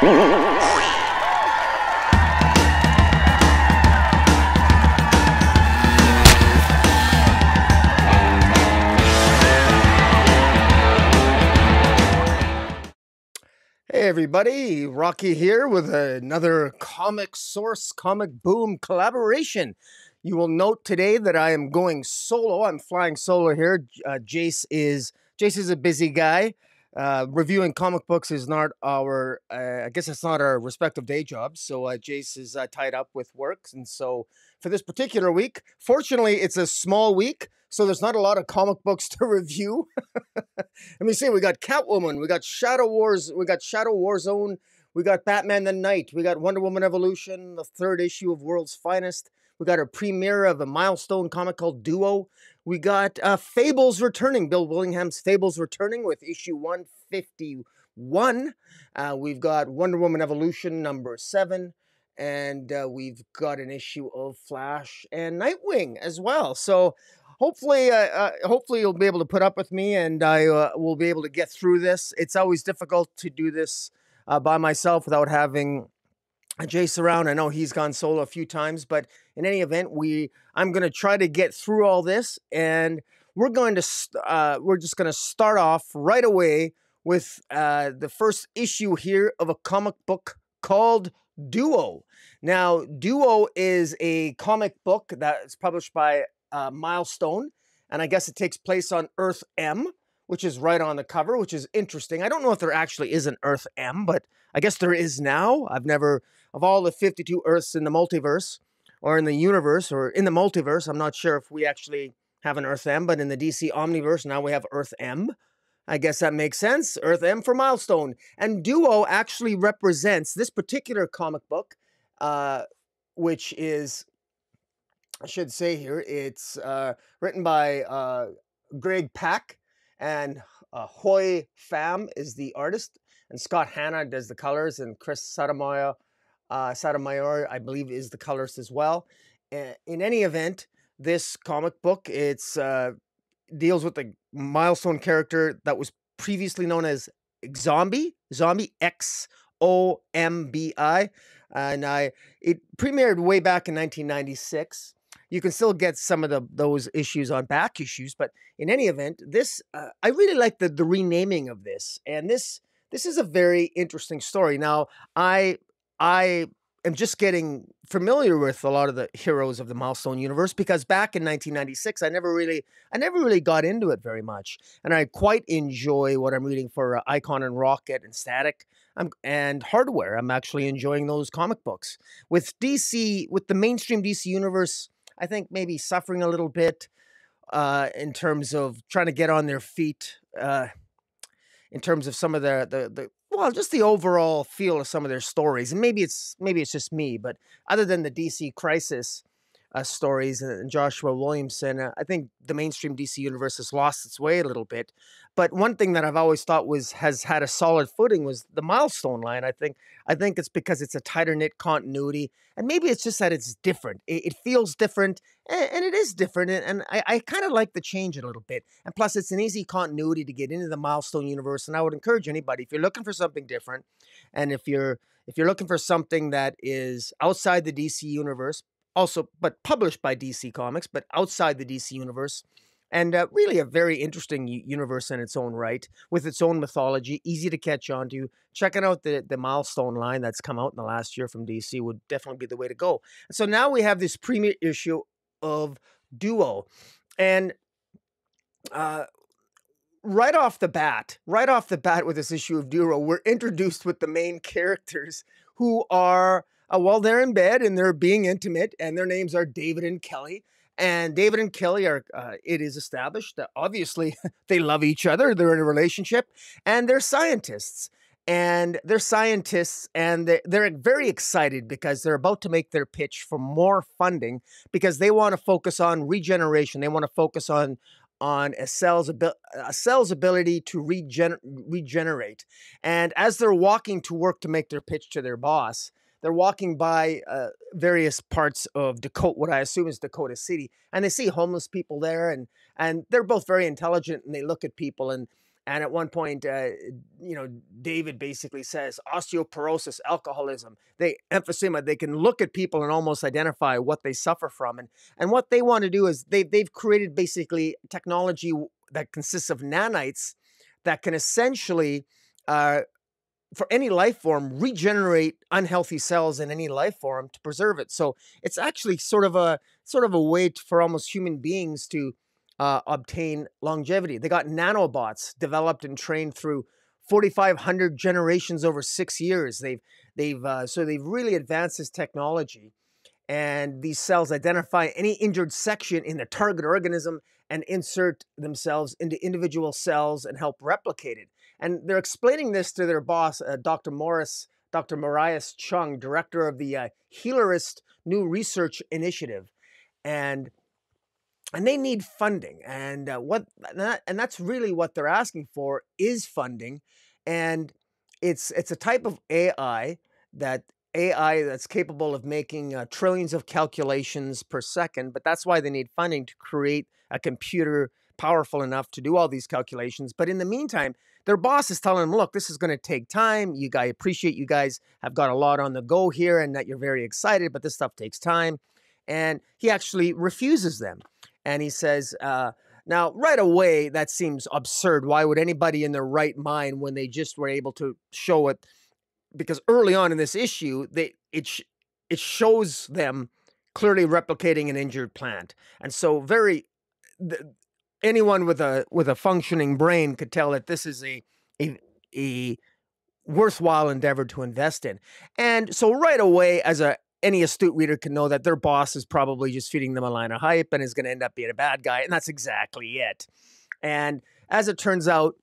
Hey everybody, Rocky here with another Comic Source Comic Boom collaboration. You will note today that I am going solo. I'm flying solo here. Jace is a busy guy. Reviewing comic books is not our, I guess it's not our respective day jobs. So Jace is tied up with work. And so for this particular week, fortunately, it's a small week. So there's not a lot of comic books to review. Let me see, we got Catwoman, we got Shadow Wars, we got Shadow Warzone, we got Batman the Knight, we got Wonder Woman Evolution, the 3rd issue of World's Finest, we got a premiere of a milestone comic called Duo, we got Fables returning, Bill Willingham's Fables returning with issue 151, we've got Wonder Woman Evolution number 7, and we've got an issue of Flash and Nightwing as well. So hopefully you'll be able to put up with me, and I will be able to get through this. It's always difficult to do this by myself without having Jace around. I know he's gone solo a few times, but in any event, I'm going to try to get through all this, and we're just going to start off right away with the first issue here of a comic book called Duo. Now, Duo is a comic book that is published by Milestone, and I guess it takes place on Earth M, which is right on the cover, which is interesting. I don't know if there actually is an Earth M, but I guess there is now. Of all the 52 Earths in the multiverse, or in the universe, or in the multiverse, I'm not sure if we actually have an Earth M, but in the DC Omniverse, now we have Earth M. I guess that makes sense. Earth M for Milestone. And Duo actually represents this particular comic book, which is, I should say here, it's written by Greg Pak, and Hoy Pham is the artist, and Scott Hanna does the colors, and Chris Sotomayor, I believe, is the colorist as well. In any event, this comic book, it's deals with the Milestone character that was previously known as Zombie X-O-M-B-I, and it premiered way back in 1996. You can still get some of those issues on back issues, but in any event, this I really like the renaming of this, and this is a very interesting story. Now, I am just getting familiar with a lot of the heroes of the Milestone universe, because back in 1996, I never really got into it very much, and I quite enjoy what I'm reading for Icon and Rocket and Static and Hardware. I'm actually enjoying those comic books. With DC, with the mainstream DC universe, I think maybe suffering a little bit in terms of trying to get on their feet, in terms of some of just the overall feel of some of their stories. And maybe it's just me, but other than the DC Crisis stories and Joshua Williamson, I think the mainstream DC universe has lost its way a little bit. But one thing that I've always thought has had a solid footing was the Milestone line. I think it's because it's a tighter knit continuity, and maybe it's just that it's different. It feels different, and it is different, and I kind of like the change a little bit. And plus, it's an easy continuity to get into the Milestone universe. And I would encourage anybody, if you're looking for something different, and if you're looking for something that is outside the DC universe, also, but published by DC Comics, but outside the DC universe, and really a very interesting universe in its own right, with its own mythology, easy to catch on to. Checking out the Milestone line that's come out in the last year from DC would definitely be the way to go. So now we have this premiere issue of Duo, and right off the bat with this issue of Duo, we're introduced with the main characters, who are, they're in bed and they're being intimate, and their names are David and Kelly. And David and Kelly are, it is established that obviously they love each other, they're in a relationship, and they're scientists. And they're very excited because they're about to make their pitch for more funding, because they want to focus on regeneration. They want to focus on a cell's ability to regenerate. And as they're walking to work to make their pitch to their boss, they're walking by various parts of Dakota, what I assume is Dakota City, and they see homeless people there, and they're both very intelligent, and they look at people, and And at one point, David basically says osteoporosis, alcoholism. They emphysema. They can look at people and almost identify what they suffer from. And what they want to do is they've created basically technology that consists of nanites that can essentially, for any life form, regenerate unhealthy cells in any life form to preserve it. So it's actually sort of a way for almost human beings to obtain longevity. They got nanobots developed and trained through 4,500 generations over 6 years. They've really advanced this technology, and these cells identify any injured section in the target organism and insert themselves into individual cells and help replicate it. And they're explaining this to their boss, Dr. Marius Chung, director of the Healerist New Research Initiative, and they need funding, and that's really what they're asking for is funding, and it's a type of AI that's capable of making trillions of calculations per second, but that's why they need funding to create a computer powerful enough to do all these calculations. But in the meantime, their boss is telling them, look, this is going to take time. I appreciate you guys have got a lot on the go here and that you're very excited, but this stuff takes time. And he actually refuses them. And he says, now, right away, that seems absurd. Why would anybody in their right mind, when they just were able to show it, because early on in this issue, it shows them clearly replicating an injured plant. And so anyone with a functioning brain could tell that this is a worthwhile endeavor to invest in. And so right away, any astute reader can know that their boss is probably just feeding them a line of hype and is going to end up being a bad guy. And that's exactly it. And as it turns out,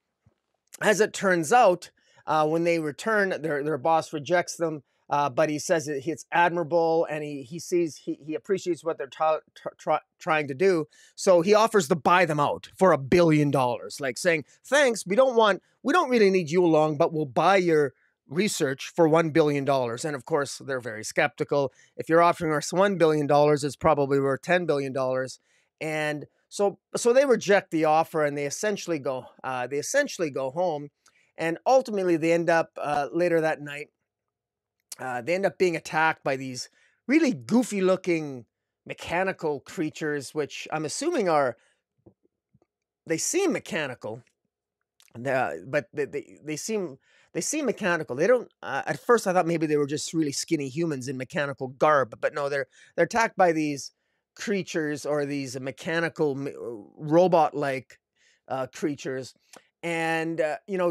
when they return, their boss rejects them, but he says it's admirable, and he appreciates what they're trying to do. So he offers to buy them out for $1 billion, like saying, thanks, we don't really need you along, but we'll buy your research for $1 billion. And of course, they're very skeptical. If you're offering us $1 billion, it's probably worth $10 billion. And so they reject the offer, and they essentially go home. And ultimately, they end up later that night. They end up being attacked by these really goofy-looking mechanical creatures, which I'm assuming they seem mechanical, but they seem mechanical. They don't. At first, I thought maybe they were just really skinny humans in mechanical garb, but no, they're attacked by these creatures, or these mechanical robot-like creatures. And,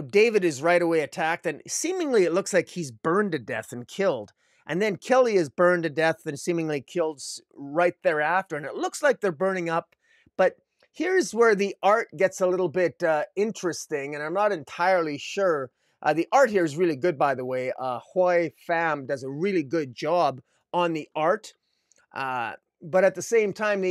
David is right away attacked, and seemingly it looks like he's burned to death and killed. And then Kelly is burned to death and seemingly killed right thereafter. And it looks like they're burning up. But here's where the art gets a little bit interesting, and I'm not entirely sure. The art here is really good, by the way. Hoi Pham does a really good job on the art. But at the same time,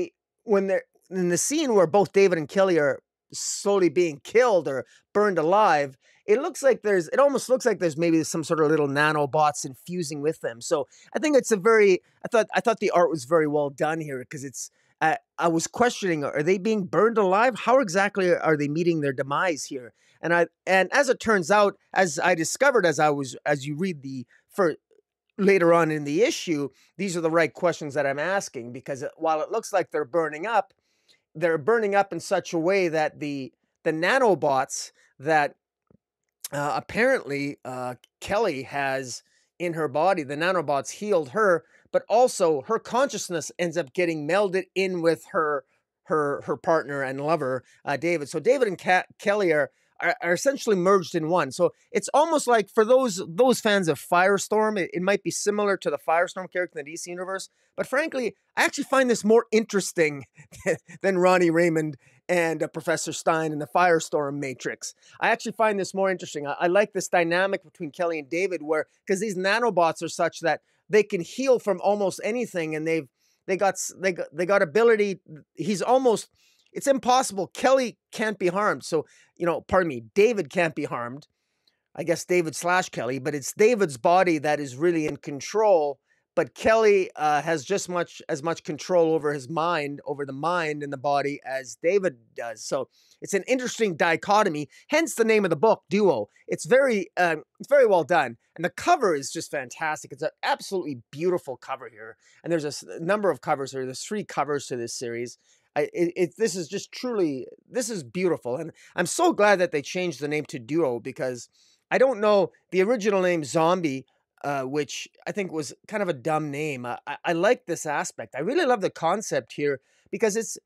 when they're in the scene where both David and Kelly are slowly being killed or burned alive, it almost looks like there's maybe some sort of little nanobots infusing with them. So I think I thought the art was very well done here, because it's, I was questioning, are they being burned alive? How exactly are they meeting their demise here? And as it turns out, as I discovered as you read later on in the issue, these are the right questions that I'm asking, because while it looks like they're burning up in such a way that the nanobots that apparently Kelly has in her body, the nanobots healed her, but also her consciousness ends up getting melded in with her partner and lover, David. So David and Kelly are essentially merged in one. So it's almost like, for those fans of Firestorm, it might be similar to the Firestorm character in the DC universe. But frankly, I actually find this more interesting than Ronnie Raymond and Professor Stein in the Firestorm Matrix. I actually find this more interesting. I like this dynamic between Kelly and David, because these nanobots are such that they can heal from almost anything, and they got ability. It's impossible. Kelly can't be harmed. So, David can't be harmed. I guess David / Kelly, but it's David's body that is really in control. but Kelly has just as much control over his mind, over the mind and the body as David does. So it's an interesting dichotomy. Hence the name of the book, Duo. It's very well done, and the cover is just fantastic. It's an absolutely beautiful cover here, and there's a number of covers here. There's 3 covers to this series. This is just truly, this is beautiful, and I'm so glad that they changed the name to Duo, because I don't know the original name Zombie, which I think was kind of a dumb name. I like this aspect. I really love the concept here, because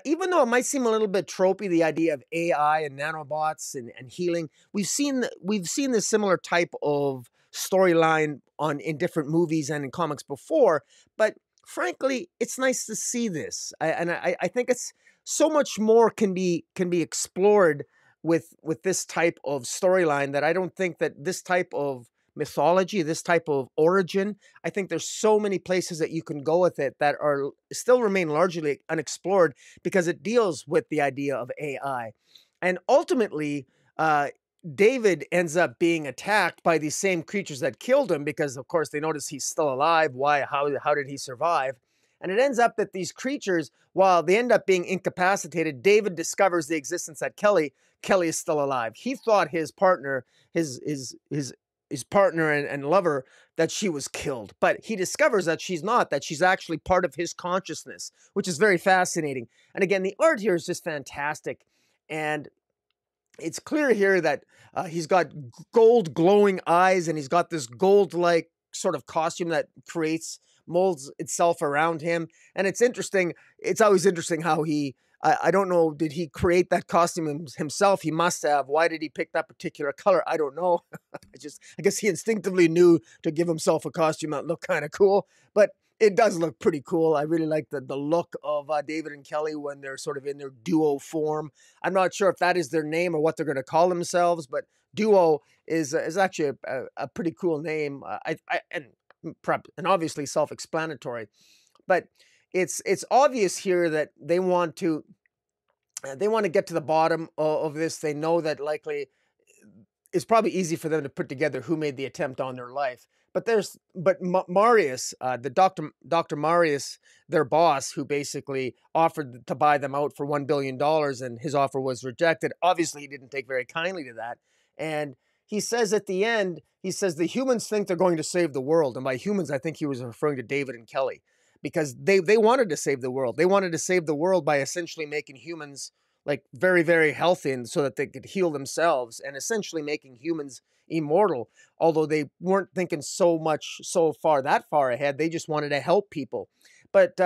even though it might seem a little bit tropey, the idea of AI and nanobots and healing, we've seen this similar type of storyline in different movies and in comics before, but frankly, it's nice to see this. I think it's so much more can be explored with this type of storyline, that I don't think that this type of mythology, this type of origin, I think there's so many places that you can go with it that are still remain largely unexplored, because it deals with the idea of AI. And ultimately, David ends up being attacked by these same creatures that killed him, because of course they notice he's still alive. Why? How did he survive? And it ends up that these creatures, while they end up being incapacitated, David discovers the existence that Kelly is still alive. He thought his partner, his partner and lover, that she was killed, but he discovers that she's not, that she's actually part of his consciousness, which is very fascinating. And again, the art here is just fantastic. And it's clear here that he's got gold glowing eyes, and he's got this gold-like sort of costume that molds itself around him. And it's interesting. It's always interesting how I don't know, did he create that costume himself? He must have. Why did he pick that particular color? I don't know. I guess he instinctively knew to give himself a costume that looked kind of cool, but it does look pretty cool. I really like the look of David and Kelly when they're sort of in their duo form. I'm not sure if that is their name or what they're going to call themselves, but Duo is actually a pretty cool name. And obviously self-explanatory, but it's obvious here that they want to get to the bottom of this. They know that likely it's probably easy for them to put together who made the attempt on their life. But Marius, the Dr. Marius, their boss, who basically offered to buy them out for $1 billion, and his offer was rejected. Obviously, he didn't take very kindly to that. And he says at the end, the humans think they're going to save the world. And by humans, I think he was referring to David and Kelly, because they wanted to save the world. They wanted to save the world by essentially making humans like very, very healthy, and so that they could heal themselves, and essentially making humans immortal. Although they weren't thinking that far ahead. They just wanted to help people. But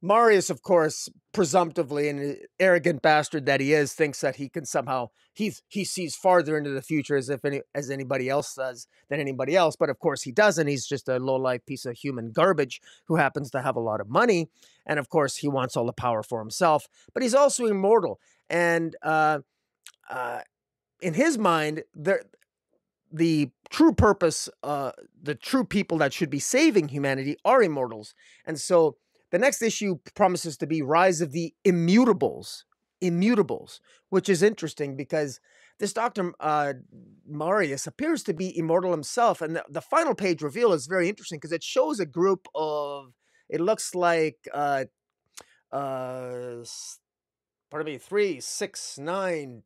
Marius, of course, presumptively, and an arrogant bastard that he is, thinks that he can somehow, he sees farther into the future as anybody else does than anybody else. But of course he doesn't. He's just a low-life piece of human garbage who happens to have a lot of money. And of course he wants all the power for himself, but he's also immortal. And in his mind, the true purpose, the true people that should be saving humanity are immortals. And so the next issue promises to be Rise of the Immutables, which is interesting because this Dr. Marius appears to be immortal himself. And the final page reveal is very interesting because it shows a group of, it looks like, 3, 6, 9,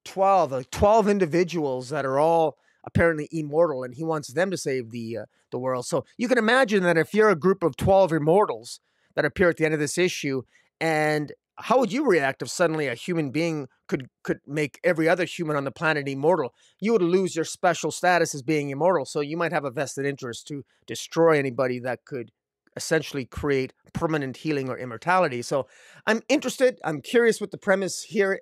12, like 12 individuals that are all apparently immortal, and he wants them to save the world. So you can imagine that if you're a group of 12 immortals that appear at the end of this issue, and how would you react if suddenly a human being could make every other human on the planet immortal? You would lose your special status as being immortal, so you might have a vested interest to destroy anybody that could essentially create permanent healing or immortality. So I'm interested. I'm curious with the premise here.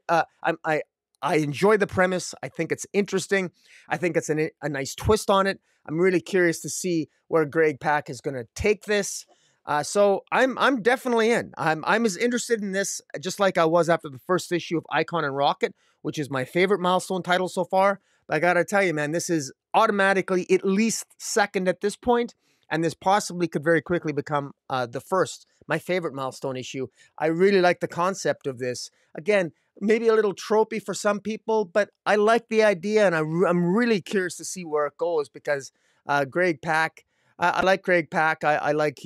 I enjoy the premise. I think it's interesting. I think it's a nice twist on it. I'm really curious to see where Greg Pak is going to take this. So I'm definitely in. I'm as interested in this just like I was after the first issue of Icon and Rocket, which is my favorite Milestone title so far. But I gotta tell you, man, this is automatically at least second at this point, and this possibly could very quickly become the first, my favorite Milestone issue. I really like the concept of this. Again, maybe a little tropey for some people, but I like the idea, and I'm really curious to see where it goes because Greg Pak, I like Greg Pak. I like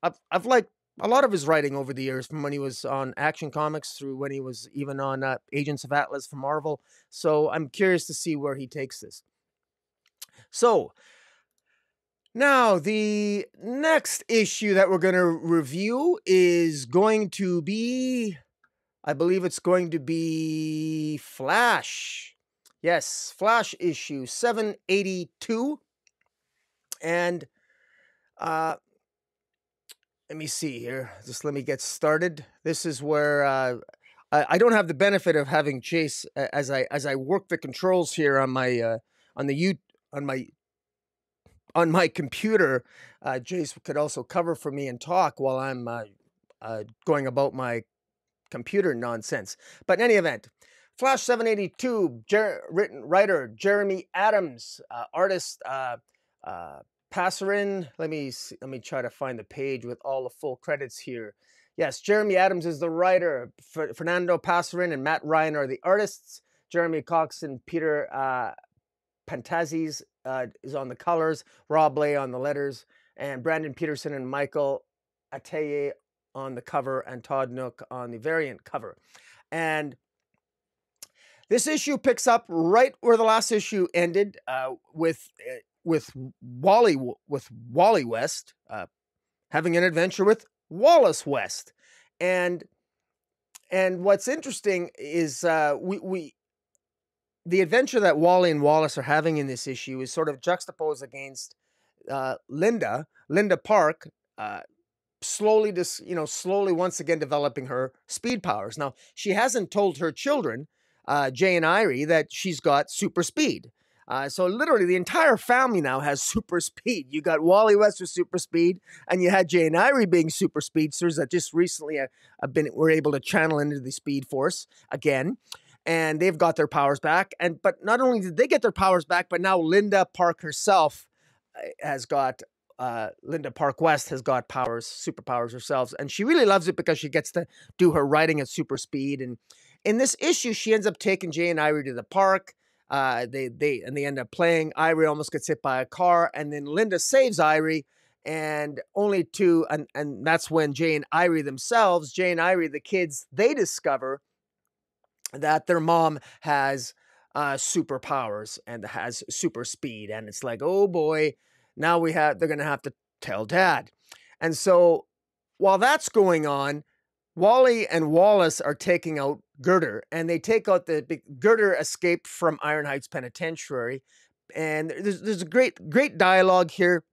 I've liked a lot of his writing over the years, from when he was on Action Comics through when he was even on Agents of Atlas for Marvel. So I'm curious to see where he takes this. So now the next issue that we're going to review is going to be, I believe it's going to be Flash. Yes, Flash issue 782. And let me see here. Just let me get started. This is where I don't have the benefit of having Chase as I work the controls here on my on my computer. Jace could also cover for me and talk while I'm going about my computer nonsense. But in any event, Flash 782, writer Jeremy Adams, artist Passerin. Let me try to find the page with all the full credits here. Yes, Jeremy Adams is the writer. Fernando Passerin and Matt Ryan are the artists. Jeremy Cox and Peter Pantazis is on the colors. Rob Lay on the letters, and Brandon Peterson and Michael Ateye on the cover, and Todd Nook on the variant cover. And this issue picks up right where the last issue ended, with Wally West having an adventure with Wallace West. And what's interesting is the adventure that Wally and Wallace are having in this issue is sort of juxtaposed against Linda Park, slowly once again developing her speed powers. Now, she hasn't told her children, Jay and Irie, that she's got super speed. So literally the entire family now has super speed. You got Wally West with super speed, and you had Jay and Irie being super speedsters that just recently were able to channel into the Speed Force again, and they've got their powers back. But not only did they get their powers back, but now Linda Park herself has got. Linda Park West has got superpowers herself, and she really loves it because she gets to do her riding at super speed. And in this issue, she ends up taking Jay and Irie to the park. They end up playing. Irie almost gets hit by a car, and then Linda saves Irie, and that's when Jay and Irie, the kids, they discover that their mom has superpowers and has super speed, and it's like, oh boy, now they're going to have to tell Dad. And so while that's going on, Wally and Wallace are taking out Girder, and they take out Girder escaped from Iron Heights Penitentiary, and there's a great dialogue here.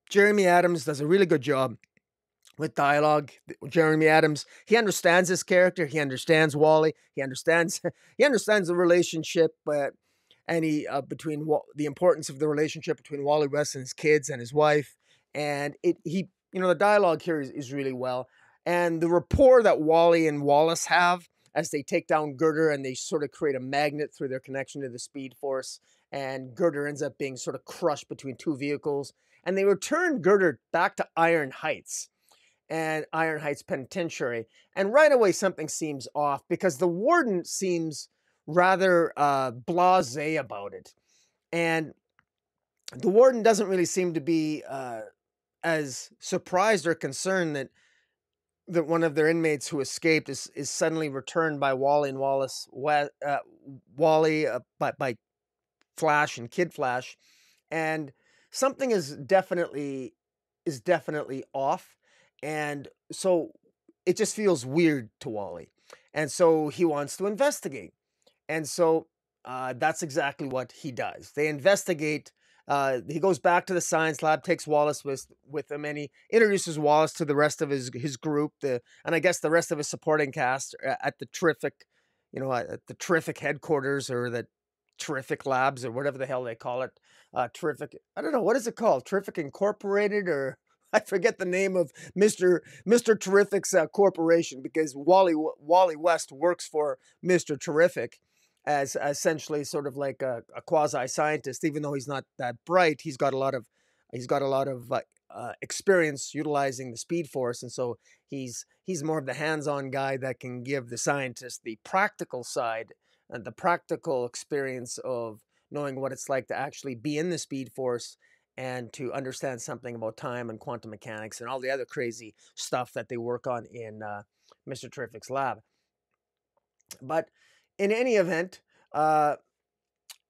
Jeremy Adams does a really good job with dialogue. Jeremy Adams, he understands this character, he understands Wally, he understands the relationship, and between the importance of the relationship between Wally West and his kids and his wife, and the dialogue here is really well. And the rapport that Wally and Wallace have as they take down Girder, and they sort of create a magnet through their connection to the Speed Force, and Girder ends up being sort of crushed between two vehicles, and they return Girder back to Iron Heights Penitentiary. And right away something seems off, because the warden seems rather blasé about it, and the warden doesn't really seem to be as surprised or concerned that one of their inmates who escaped is suddenly returned by Wally and Wallace, by Flash and Kid Flash, and something is definitely off, and so it just feels weird to Wally, and so he wants to investigate, and so that's exactly what he does. They investigate. He goes back to the science lab, takes Wallace with him, and he introduces Wallace to the rest of his group, and I guess the rest of his supporting cast at the terrific, at the terrific headquarters, or the terrific labs, or whatever the hell they call it. Terrific. I don't know, what is it called? Terrific Incorporated, or I forget the name of Mr. Terrific's corporation, because Wally West works for Mr. Terrific as essentially sort of like a quasi-scientist. Even though he's not that bright, he's got a lot of experience utilizing the Speed Force, and so he's more of the hands-on guy that can give the scientist the practical side and the practical experience of knowing what it's like to actually be in the Speed Force and to understand something about time and quantum mechanics and all the other crazy stuff that they work on in Mr. Terrific's lab. But in any event, uh,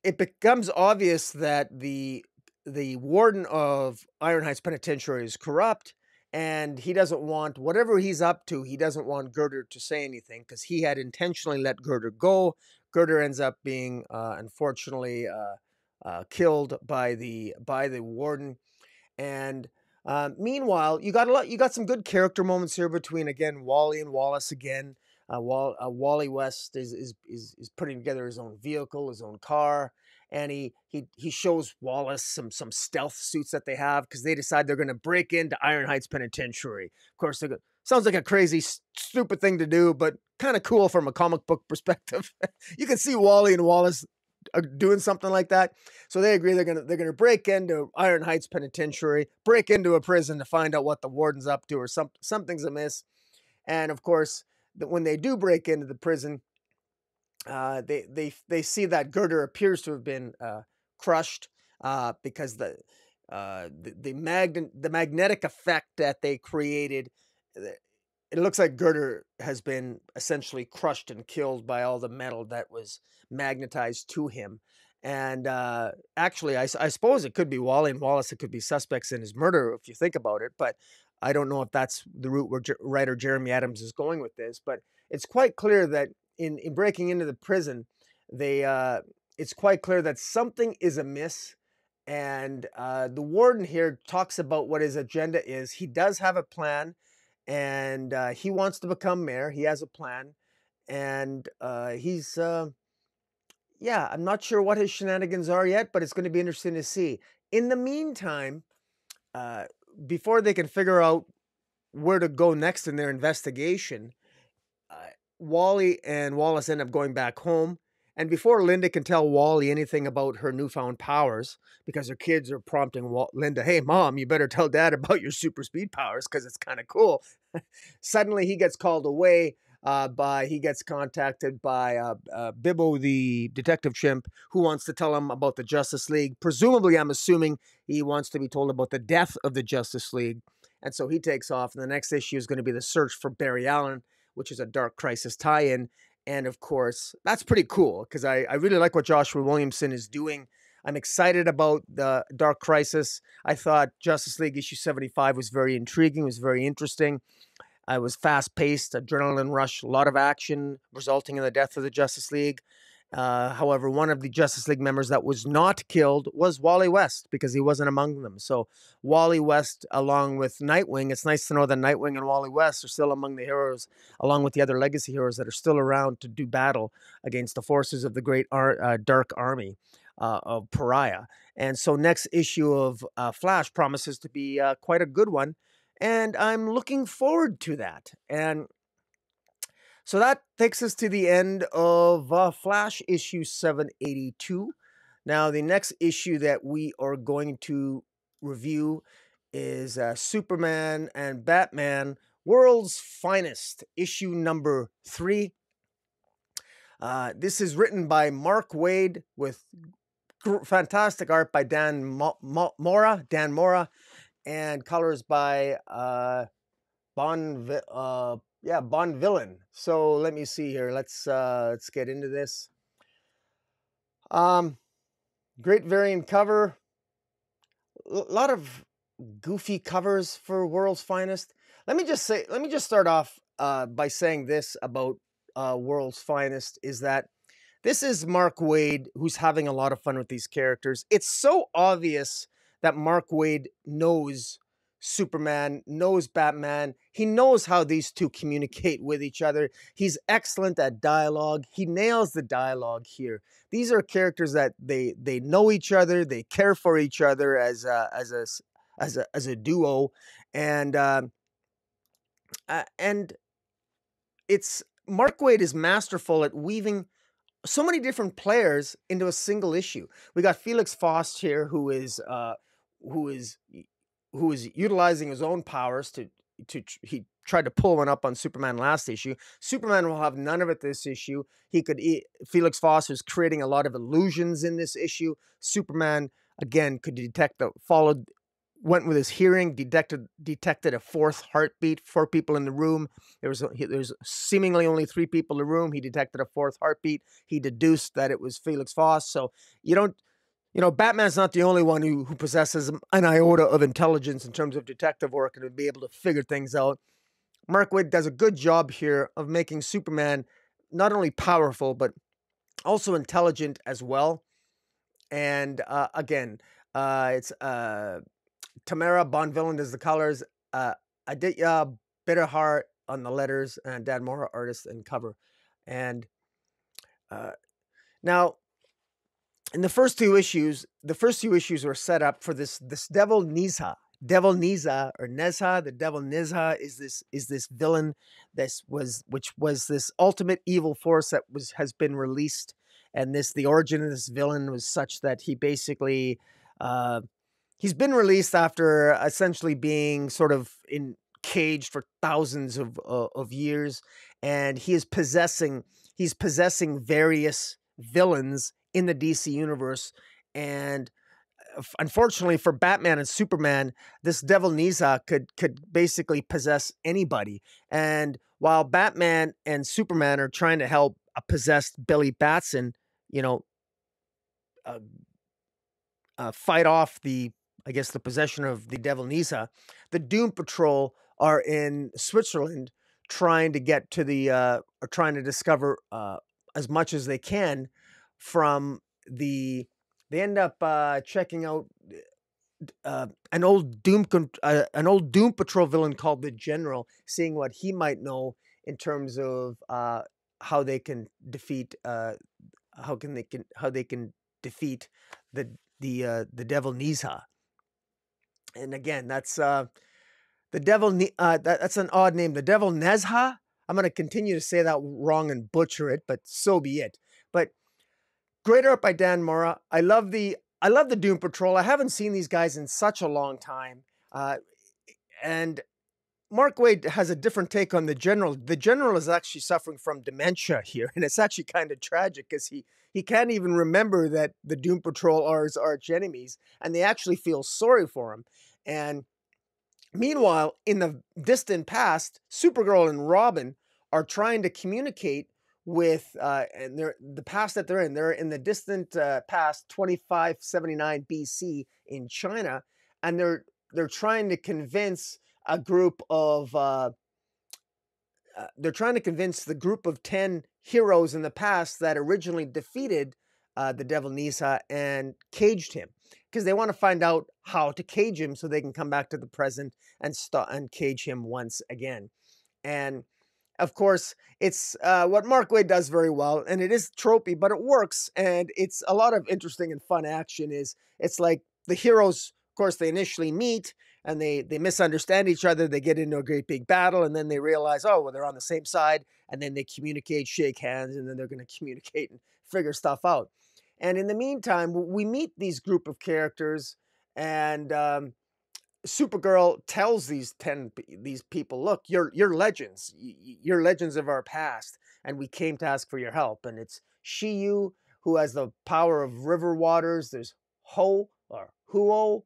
it becomes obvious that the warden of Iron Heights Penitentiary is corrupt, and he doesn't want whatever he's up to. He doesn't want Girder to say anything because he had intentionally let Girder go. Girder ends up being unfortunately killed by the warden. And meanwhile, you got some good character moments here between again Wally and Wallace again. Wally West is putting together his own vehicle, his own car, and he shows Wallace some stealth suits that they have because they decide they're going to break into Iron Heights Penitentiary. Of course, sounds like a crazy, stupid thing to do, but kind of cool from a comic book perspective. You can see Wally and Wallace doing something like that. So they agree they're gonna break into Iron Heights Penitentiary, break into a prison to find out what the warden's up to or something's amiss. And of course, when they do break into the prison, they see that Girder appears to have been crushed because the magnetic effect that they created. It looks like Girder has been essentially crushed and killed by all the metal that was magnetized to him. And actually, I suppose it could be Wally and Wallace. It could be suspects in his murder, if you think about it. But I don't know if that's the route where writer Jeremy Adams is going with this. But it's quite clear that in breaking into the prison, it's quite clear that something is amiss. And the warden here talks about what his agenda is. He does have a plan. And he wants to become mayor. He has a plan. And he's, yeah, I'm not sure what his shenanigans are yet, but it's going to be interesting to see. In the meantime, before they can figure out where to go next in their investigation, Wally and Wallace end up going back home. And before Linda can tell Wally anything about her newfound powers, because her kids are prompting Linda, hey, Mom, you better tell Dad about your super speed powers because it's kind of cool. Suddenly he gets called away he gets contacted by Bibbo, the detective chimp, who wants to tell him about the Justice League. Presumably, I'm assuming he wants to be told about the death of the Justice League. And so he takes off. And the next issue is going to be the search for Barry Allen, which is a Dark Crisis tie-in. And of course, that's pretty cool because I really like what Joshua Williamson is doing. I'm excited about the Dark Crisis. I thought Justice League issue 75 was very intriguing, was very interesting. It was fast-paced, adrenaline rush, a lot of action resulting in the death of the Justice League. However, one of the Justice League members that was not killed was Wally West because he wasn't among them. So Wally West, along with Nightwing, it's nice to know that Nightwing and Wally West are still among the heroes, along with the other legacy heroes that are still around to do battle against the forces of the great Dark Army of Pariah. And so next issue of Flash promises to be quite a good one. And I'm looking forward to that. And so that takes us to the end of Flash issue 782. Now, the next issue that we are going to review is Superman and Batman World's Finest, issue number 3. This is written by Mark Waid with fantastic art by Dan Mora, and colors by Bon Villain. So let me see here. Let's get into this. Great variant cover. A lot of goofy covers for World's Finest. Let me just start off by saying this about World's Finest is that this is Mark Waid who's having a lot of fun with these characters. It's so obvious that Mark Waid knows Superman, knows Batman. He knows how these two communicate with each other. He's excellent at dialogue. He nails the dialogue here. These are characters that they know each other. They care for each other as a duo, and it's Mark Waid is masterful at weaving so many different players into a single issue. We got Felix Faust here, who is utilizing his own powers he tried to pull one up on Superman last issue. Superman will have none of it this issue. Felix Faust is creating a lot of illusions in this issue. Superman again, could detect went with his hearing, detected a fourth heartbeat. 4 people in the room. There's seemingly only 3 people in the room. He detected a fourth heartbeat. He deduced that it was Felix Voss. So Batman's not the only one who possesses an iota of intelligence in terms of detective work and to be able to figure things out. Mark Waid does a good job here of making Superman not only powerful, but also intelligent as well. And again, it's Tamara Bonvillain does the colors. Aditya Bitterheart on the letters, and Dan Mora artist and cover. And now, in the first 2 issues, were set up for this devil Nizha. Devil Nizha or Nezha, the devil Nizha is this villain which was this ultimate evil force that has been released, and the origin of this villain was such that he basically he's been released after essentially being sort of caged for thousands of years, and he's possessing various villains in the DC universe. And unfortunately for Batman and Superman, this devil Nizha could basically possess anybody. And while Batman and Superman are trying to help a possessed Billy Batson, fight off the possession of the devil Nizha, the Doom Patrol are in Switzerland trying to get to or trying to discover as much as they can from they end up checking out an old Doom Patrol villain called the General, seeing what he might know in terms of how they can defeat how they can defeat the devil Nizha. And again, that's the devil. That's an odd name. The devil Nezha. I'm going to continue to say that wrong and butcher it, but so be it. But great art by Dan Mora. I love the Doom Patrol. I haven't seen these guys in such a long time. And Mark Waid has a different take on the General. The General is actually suffering from dementia here, and it's actually kind of tragic because he can't even remember that the Doom Patrol are his arch enemies, and they actually feel sorry for him. And meanwhile, in the distant past, Supergirl and Robin are trying to communicate with and the past that they're in. They're in the distant past, 2579 BC in China, and they're trying to convince a group of the group of 10 heroes in the past that originally defeated the devil Nizha and caged him, because they want to find out how to cage him so they can come back to the present and cage him once again. And of course, it's what Mark Waid does very well, and it is tropey, but it works, and it's a lot of interesting and fun action. It's like the heroes, of course, they initially meet, and they misunderstand each other. They get into a great big battle, and then they realize, oh, well, they're on the same side, and then they communicate, shake hands, and then they're going to communicate and figure stuff out. And in the meantime, we meet these group of characters, and Supergirl tells these people, look, you're legends. You're legends of our past, and we came to ask for your help. And it's Shiyu, who has the power of river waters. There's Ho or Huo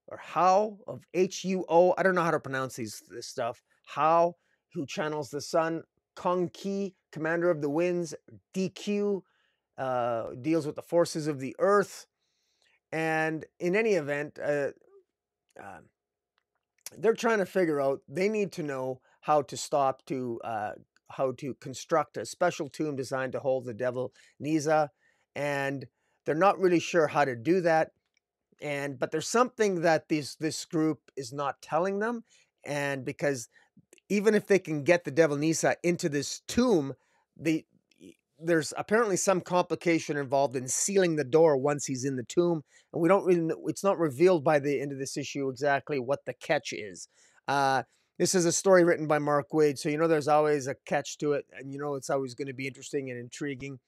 or Hao of Huo. I don't know how to pronounce this stuff. Hao, who channels the sun. Kong Ki, commander of the winds. DQ deals with the forces of the earth. And in any event, they're trying to figure out, they need to know how to construct a special tomb designed to hold the devil Nizha, and they're not really sure how to do that. But there's something that this group is not telling them, and because even if they can get the devil Nizha into this tomb, there's apparently some complication involved in sealing the door once he's in the tomb, and we don't really know, it's not revealed by the end of this issue exactly what the catch is. This is a story written by Mark Waid, so there's always a catch to it, and it's always going to be interesting and intriguing.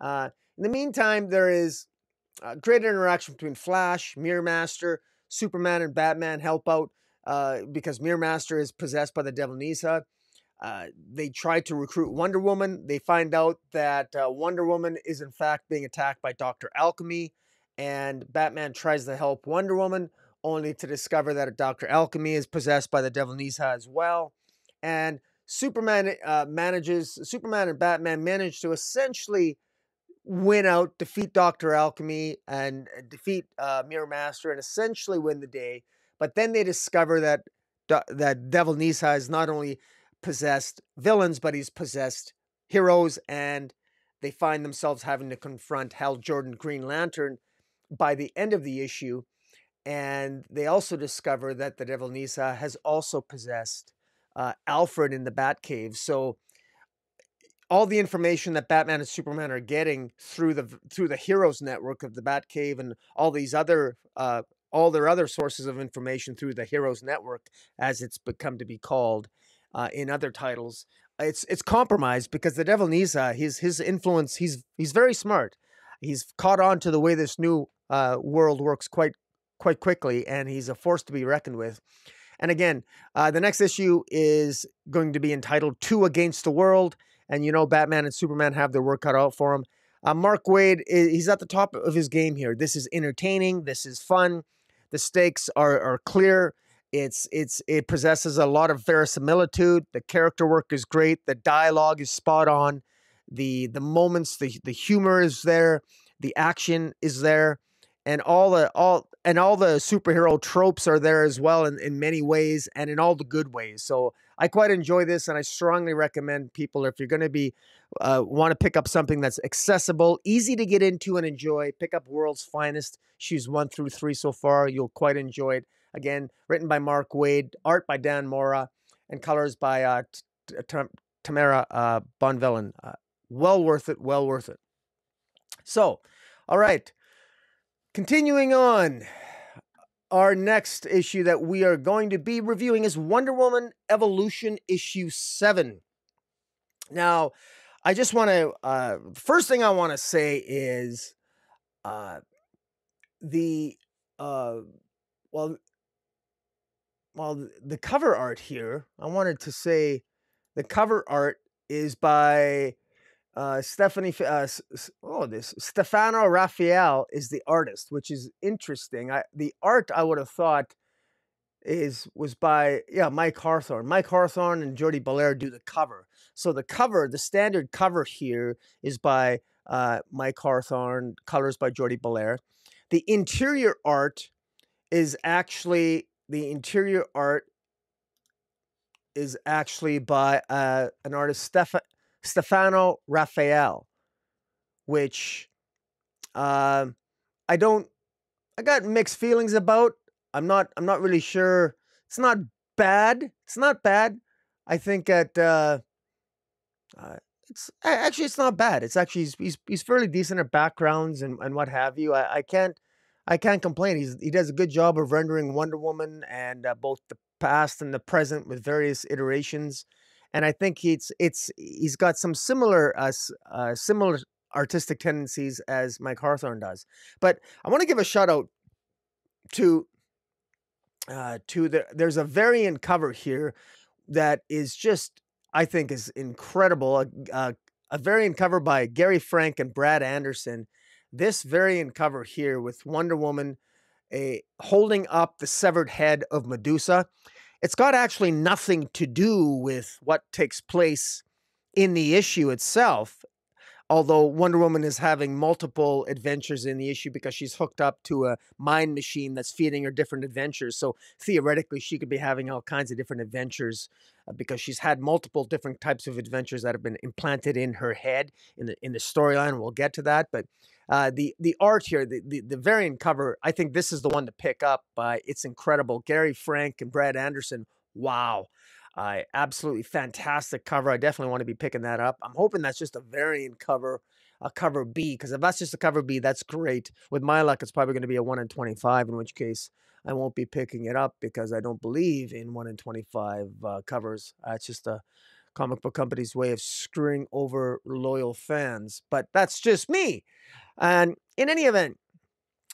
In the meantime, there is great interaction between Flash, Mirror Master, Superman, and Batman help out because Mirror Master is possessed by the devil Nizha. They try to recruit Wonder Woman. They find out that Wonder Woman is in fact being attacked by Dr. Alchemy, and Batman tries to help Wonder Woman, only to discover that Dr. Alchemy is possessed by the Devil Nisa as well. And Superman and Batman manage to essentially win out, defeat Dr. Alchemy, and defeat Mirror Master, and essentially win the day. But then they discover that that Devil Nisa has not only possessed villains, but he's possessed heroes, and they find themselves having to confront Hal Jordan, Green Lantern, by the end of the issue. And they also discover that the Devil Nisa has also possessed Alfred in the Batcave. So all the information that Batman and Superman are getting through the Heroes Network of the Batcave and all these other all their other sources of information through the Heroes Network, as it's become to be called in other titles, it's compromised because the Devil Nisa, his influence, he's very smart. He's caught on to the way this new world works quite quickly, and he's a force to be reckoned with. And again, the next issue is going to be entitled Two Against the World. And you know, Batman and Superman have their work cut out for him. Mark Waid, he's at the top of his game here. This is entertaining. This is fun. The stakes are clear. It possesses a lot of verisimilitude. The character work is great. The dialogue is spot on. The moments, the humor is there. The action is there. And all the superhero tropes are there as well in many ways, and in all the good ways. So I quite enjoy this, and I strongly recommend people, if you're going to be want to pick up something that's accessible, easy to get into and enjoy, pick up World's Finest, issues 1 through 3 so far. You'll quite enjoy it. Again, written by Mark Waid, art by Dan Mora, and colors by Tamara Bonvillain. Well worth it. Well worth it. So, all right. Continuing on, our next issue that we are going to be reviewing is Wonder Woman Evolution issue 7. Now, I just want to, first thing I want to say is the cover art here, I wanted to say the cover art is by Stefano Raphael is the artist, which is interesting. The art I would have thought was by Mike Hawthorne. Mike Hawthorne and Jordie Bellaire do the cover. So the standard cover here is by Mike Hawthorne, colors by Jordie Bellaire. The interior art is actually by an artist, Stefano Raphael, which I got mixed feelings about. I'm not really sure. It's not bad. I think that it's not bad. It's actually he's fairly decent at backgrounds and what have you. I can't complain. He does a good job of rendering Wonder Woman and both the past and the present with various iterations. And I think he's got some similar artistic tendencies as Mike Hawthorne does. But I want to give a shout out to there's a variant cover here that is just, I think, is incredible. A variant cover by Gary Frank and Brad Anderson. This variant cover here with Wonder Woman holding up the severed head of Medusa. It's got actually nothing to do with what takes place in the issue itself, although Wonder Woman is having multiple adventures in the issue because she's hooked up to a mind machine that's feeding her different adventures. So theoretically, she could be having all kinds of different adventures because she's had multiple different types of adventures that have been implanted in her head in the storyline. We'll get to that, but the art here, the variant cover, I think this is the one to pick up. It's incredible. Gary Frank and Brad Anderson. Wow. Absolutely fantastic cover. I definitely want to be picking that up. I'm hoping that's just a variant cover, a cover B, because if that's just a cover B, that's great. With my luck, it's probably going to be a 1 in 25, in which case I won't be picking it up because I don't believe in 1 in 25 covers. It's just a comic book company's way of screwing over loyal fans, but that's just me. And in any event,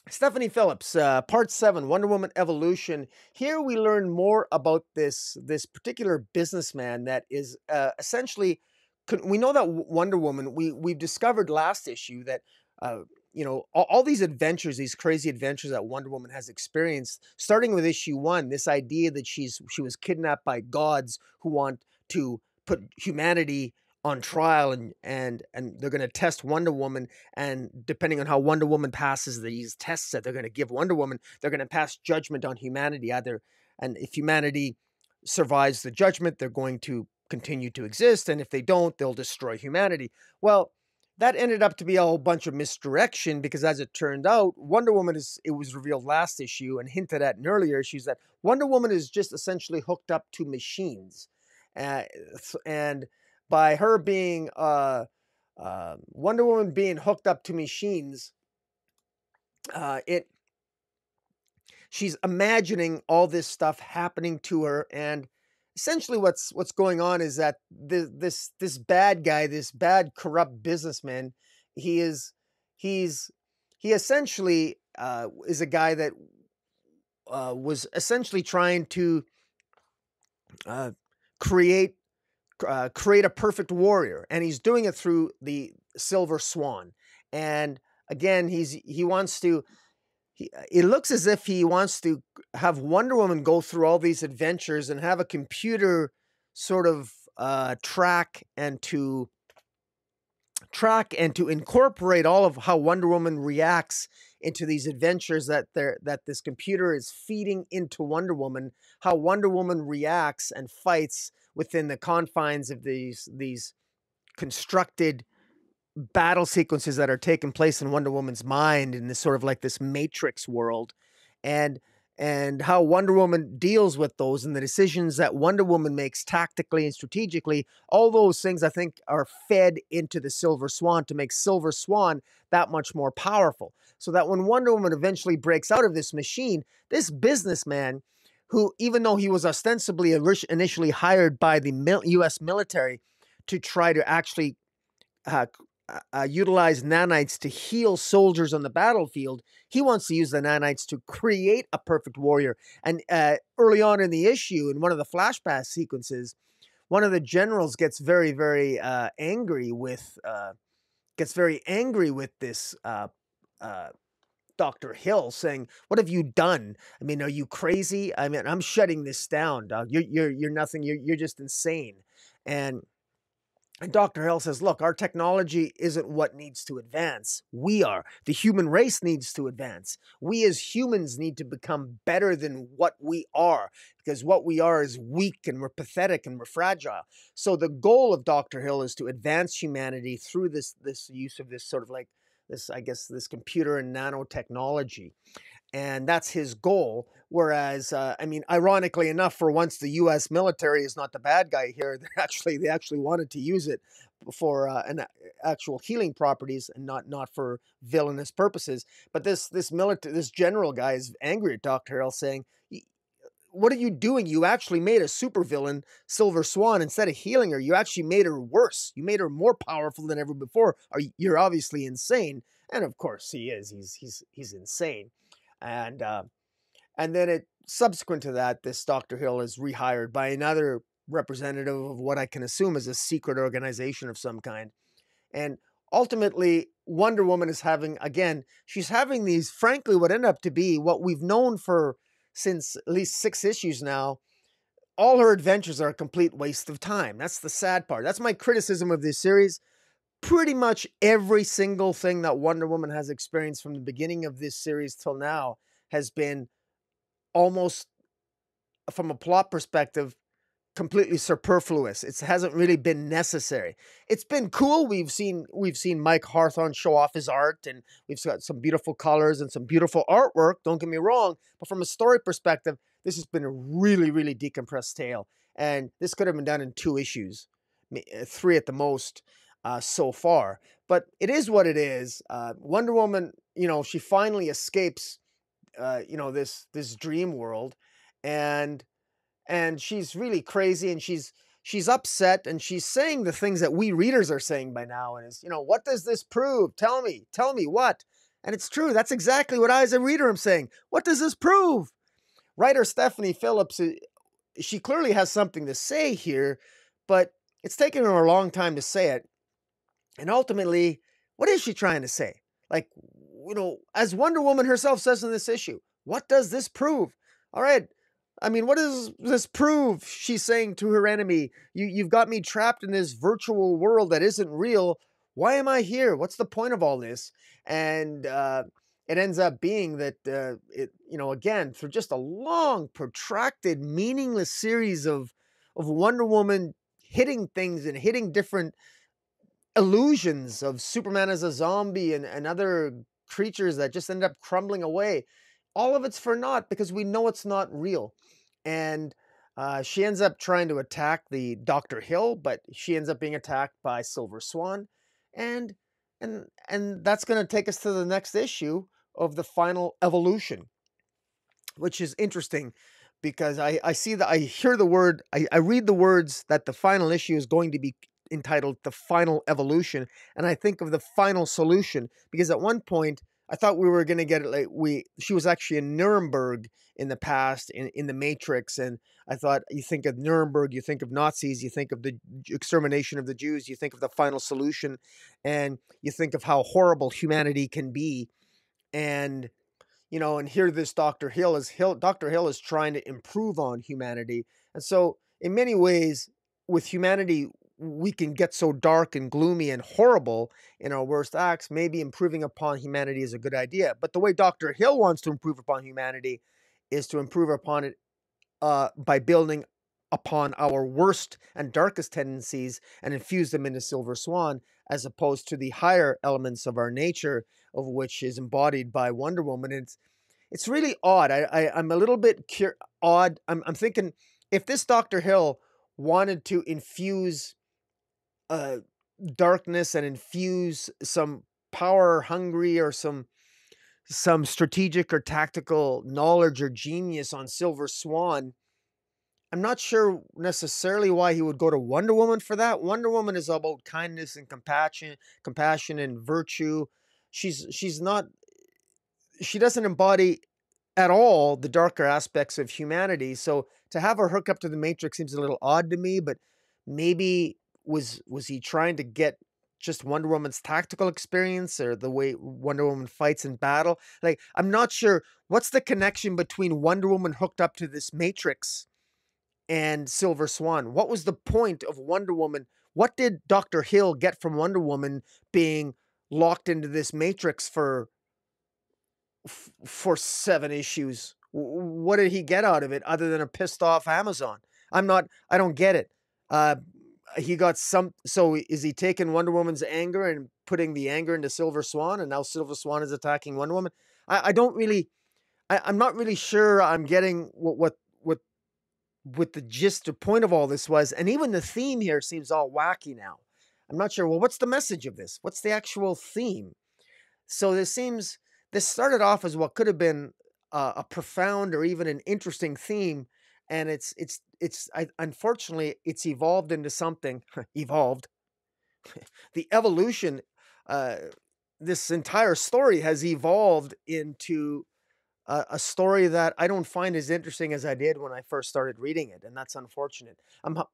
Stephanie Phillips, Part 7, Wonder Woman Evolution. Here we learn more about this particular businessman that is essentially, we know that Wonder Woman, we've discovered last issue that all these adventures, these crazy adventures that Wonder Woman has experienced, starting with issue 1, this idea that she was kidnapped by gods who want to put humanity on trial, and they're going to test Wonder Woman, and depending on how Wonder Woman passes these tests that they're going to give Wonder Woman, they're going to pass judgment on humanity, and if humanity survives the judgment, they're going to continue to exist, and if they don't, they'll destroy humanity. Well, that ended up to be a whole bunch of misdirection, because as it turned out, Wonder Woman it was revealed last issue and hinted at in earlier issues that Wonder Woman is just essentially hooked up to machines. And by her being, Wonder Woman being hooked up to machines, she's imagining all this stuff happening to her, and essentially what's going on is that this bad guy, this bad corrupt businessman, he essentially is a guy that was essentially trying to create a perfect warrior, and he's doing it through the Silver Swan. And again, he wants to. It looks as if he wants to have Wonder Woman go through all these adventures and have a computer sort of track and to incorporate all of how Wonder Woman reacts into these adventures that this computer is feeding into Wonder Woman, how Wonder Woman reacts and fights within the confines of these constructed battle sequences that are taking place in Wonder Woman's mind in this sort of like this Matrix world, and how Wonder Woman deals with those, and the decisions that Wonder Woman makes tactically and strategically. All those things, I think, are fed into the Silver Swan to make Silver Swan that much more powerful, so that when Wonder Woman eventually breaks out of this machine, this businessman, who, even though he was ostensibly initially hired by the U.S. military to try to actually utilize nanites to heal soldiers on the battlefield, he wants to use the nanites to create a perfect warrior. And early on in the issue, in one of the flashback sequences, one of the generals gets very, very angry with this Dr. Hill, saying, "What have you done? I mean, are you crazy? I mean, I'm shutting this down, dog. You're nothing. You're just insane." And Dr. Hill says, "Look, our technology isn't what needs to advance. We are. The human race needs to advance. We as humans need to become better than what we are, because what we are is weak, and we're pathetic, and we're fragile." So the goal of Dr. Hill is to advance humanity through this use of this sort of like this, I guess, this computer and nanotechnology. And that's his goal. Whereas, I mean, ironically enough, for once, the U.S. military is not the bad guy here. They actually wanted to use it for actual healing properties, and not for villainous purposes. But this general guy is angry at Dr. Hill, saying, "What are you doing? You actually made a supervillain, Silver Swan. Instead of healing her, you actually made her worse. You made her more powerful than ever before. You're obviously insane." And of course, he is. He's insane. And then subsequent to that, this Dr. Hill is rehired by another representative of what I can assume is a secret organization of some kind. And ultimately, Wonder Woman is she's having these, frankly, what end up to be what we've known for since at least 6 issues now. All her adventures are a complete waste of time. That's the sad part. That's my criticism of this series. Pretty much every single thing that Wonder Woman has experienced from the beginning of this series till now has been almost, from a plot perspective, completely superfluous. It hasn't really been necessary. It's been cool. We've seen Mike Hawthorne show off his art, and we've got some beautiful colors and some beautiful artwork. Don't get me wrong, but from a story perspective, this has been a really, really decompressed tale, and this could have been done in 2 issues, 3 at the most. So far, but it is what it is. Wonder Woman, she finally escapes, this dream world, and she's really crazy, and she's upset, and she's saying the things that we readers are saying by now, and is, "What does this prove? Tell me what?" And it's true. That's exactly what I, as a reader, am saying. What does this prove? Writer Stephanie Phillips, she clearly has something to say here, but it's taken her a long time to say it. And ultimately, what is she trying to say? Like, as Wonder Woman herself says in this issue, what does this prove? All right. I mean, what does this prove? She's saying to her enemy, you've got me trapped in this virtual world that isn't real. Why am I here? What's the point of all this? And it ends up being that, again, through just a long, protracted, meaningless series of Wonder Woman hitting things and hitting different illusions of Superman as a zombie and other creatures that just end up crumbling away. All of it's for naught because we know it's not real. And she ends up trying to attack the Dr. Hill, but she ends up being attacked by Silver Swan. And that's going to take us to the next issue of the final evolution, which is interesting because I see that I hear the word, I read the words that the final issue is going to be entitled The Final Evolution, and I think of the final solution, because at one point I thought we were going to get it she was actually in Nuremberg in the past in the Matrix, and I thought, you think of Nuremberg, you think of Nazis, you think of the extermination of the Jews, you think of the final solution, and you think of how horrible humanity can be. And and here this Dr. Hill is trying to improve on humanity. And so in many ways with humanity, we can get so dark and gloomy and horrible in our worst acts. Maybe improving upon humanity is a good idea. But the way Dr. Hill wants to improve upon humanity is to improve upon it by building upon our worst and darkest tendencies and infuse them into Silver Swan, as opposed to the higher elements of our nature, of which is embodied by Wonder Woman. It's really odd. I'm a little bit odd. I'm thinking, if this Dr. Hill wanted to infuse darkness and infuse some power hungry or some strategic or tactical knowledge or genius on Silver Swan, I'm not sure necessarily why he would go to Wonder Woman for that. Wonder Woman is all about kindness and compassion and virtue. She doesn't embody at all the darker aspects of humanity. So to have her hook up to the Matrix seems a little odd to me, but maybe was he trying to get just Wonder Woman's tactical experience or the way Wonder Woman fights in battle? Like, I'm not sure what's the connection between Wonder Woman hooked up to this Matrix and Silver Swan. What was the point of Wonder Woman? What did Dr. Hill get from Wonder Woman being locked into this Matrix for 7 issues? What did he get out of it other than a pissed off Amazon? I don't get it. He got so is he taking Wonder Woman's anger and putting the anger into Silver Swan, and now Silver Swan is attacking Wonder Woman? I'm not really sure I'm getting what the gist or point of all this was. And even the theme here seems all wacky now. I'm not sure, well, what's the message of this? What's the actual theme? So this started off as what could have been a profound or even an interesting theme, and unfortunately it's evolved into something evolved. The evolution, this entire story has evolved into a story that I don't find as interesting as I did when I first started reading it, and that's unfortunate.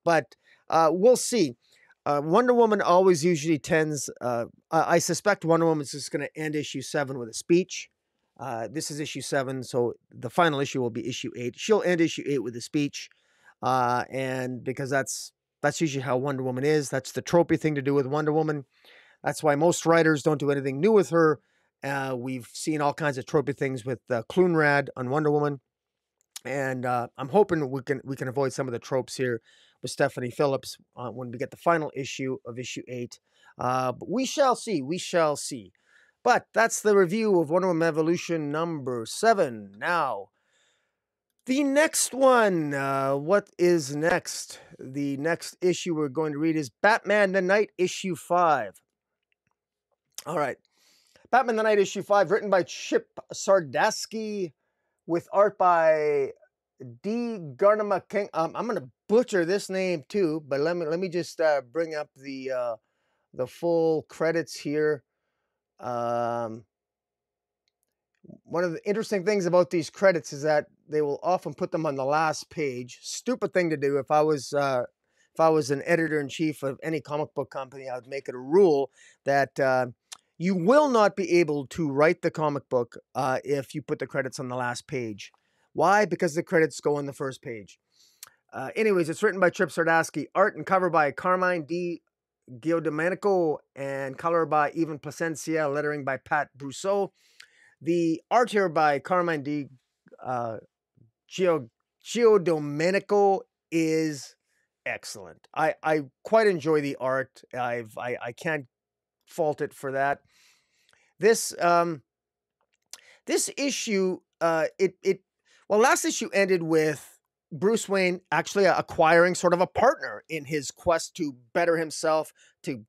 But we'll see. Wonder Woman always usually tends, I suspect Wonder Woman's just going to end issue 7 with a speech. This is issue 7, so the final issue will be issue 8. She'll end issue 8 with a speech, and because that's usually how Wonder Woman is. That's the tropey thing to do with Wonder Woman. That's why most writers don't do anything new with her. We've seen all kinds of tropey things with Clunrad on Wonder Woman, and I'm hoping we can avoid some of the tropes here with Stephanie Phillips when we get the final issue of issue 8. But we shall see. We shall see. But that's the review of Wonder Woman Evolution number 7. Now, the next one. What is next? The next issue we're going to read is Batman the Night issue 5. All right. Batman the Night issue 5, written by Chip Sardasky, with art by D. Garnama King. I'm going to butcher this name too, but let me just bring up the full credits here. One of the interesting things about these credits is that they will often put them on the last page. Stupid thing to do. If I was an editor-in-chief of any comic book company, I would make it a rule that You will not be able to write the comic book if you put the credits on the last page. Why? Because the credits go on the first page. Anyways, it's written by Trip Sardasky, art and cover by Carmine D. Giodomenico, and color by Evan Placencia, lettering by Pat Brousseau. The art here by Carmine D. Giodomenico is excellent. I quite enjoy the art. I can't fault it for that. This issue, last issue ended with Bruce Wayne actually acquiring sort of a partner in his quest to better himself, to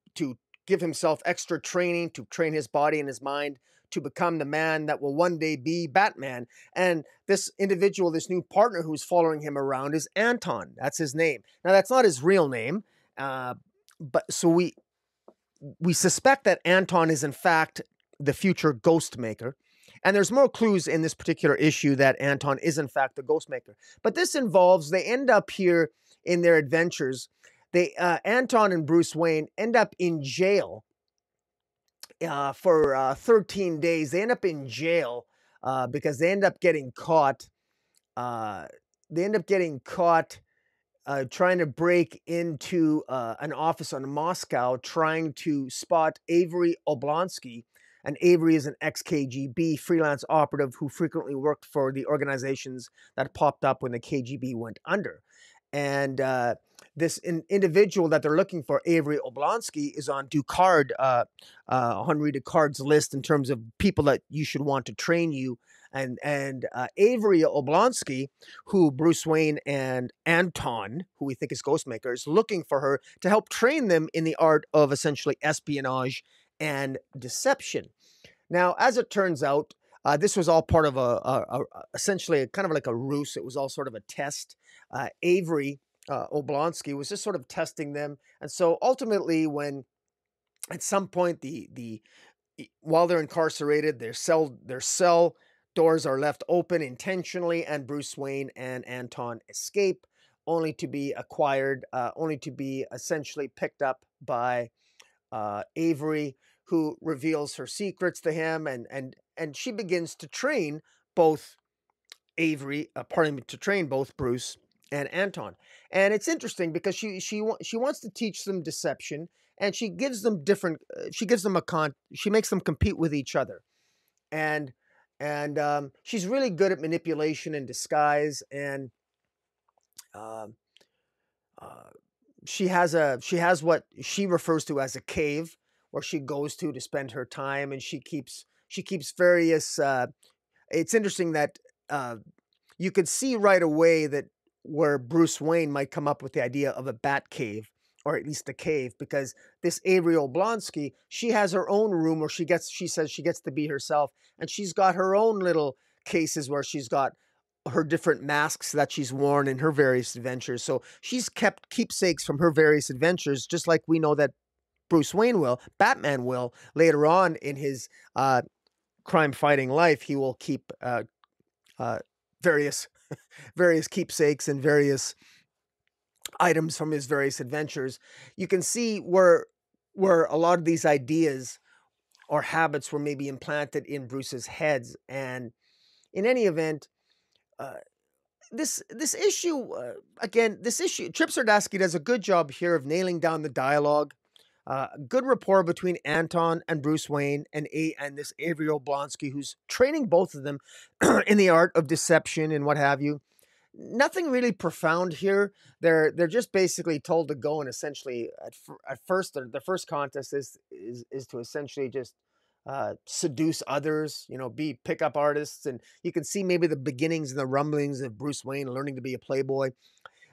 give himself extra training, to train his body and his mind to become the man that will one day be Batman. And this individual, this new partner who's following him around is Anton. That's his name. Now, that's not his real name, but so we suspect that Anton is in fact the future Ghostmaker. And there's more clues in this particular issue that Anton is in fact the Ghostmaker. But this involves, they end up here in their adventures. Anton and Bruce Wayne end up in jail for 13 days. They end up in jail because they end up getting caught. Trying to break into an office in Moscow, trying to spot Avery Oblonsky. And Avery is an ex-KGB freelance operative who frequently worked for the organizations that popped up when the KGB went under. And this individual that they're looking for, Avery Oblonsky, is on Henri Ducard's list in terms of people that you should want to train you. And Avery Oblonsky, who Bruce Wayne and Anton, who we think is Ghostmaker, is looking for her to help train them in the art of essentially espionage and deception. Now, as it turns out, this was all part of essentially kind of like a ruse. It was all sort of a test. Avery Oblonsky was just sort of testing them. And so ultimately, when at some point while they're incarcerated, their cell doors are left open intentionally, and Bruce Wayne and Anton escape, only to be essentially picked up by Avery, who reveals her secrets to him, and she begins to train both Bruce and Anton. And it's interesting because she wants to teach them deception, and she gives them she makes them compete with each other, and she's really good at manipulation and disguise, and she has what she refers to as a cave where she goes to spend her time, and she keeps various. It's interesting that you could see right away that where Bruce Wayne might come up with the idea of a bat cave, or at least a cave, because this Avery Oblonsky, she has her own room where she says she gets to be herself, and she's got her own little cases where she's got her different masks that she's worn in her various adventures. So she's kept keepsakes from her various adventures, just like we know that Batman will later on in his crime-fighting life. He will keep various keepsakes and various items from his various adventures. You can see where a lot of these ideas or habits were maybe implanted in Bruce's heads. And in any event, this issue, Trip Sardasky does a good job here of nailing down the dialogue. Good rapport between Anton and Bruce Wayne and this Avery Oblonsky, who's training both of them in the art of deception and what have you. Nothing really profound here. They're just basically told to go, and essentially at first the first contest is to essentially just seduce others, be pickup artists. And you can see maybe the beginnings and the rumblings of Bruce Wayne learning to be a playboy.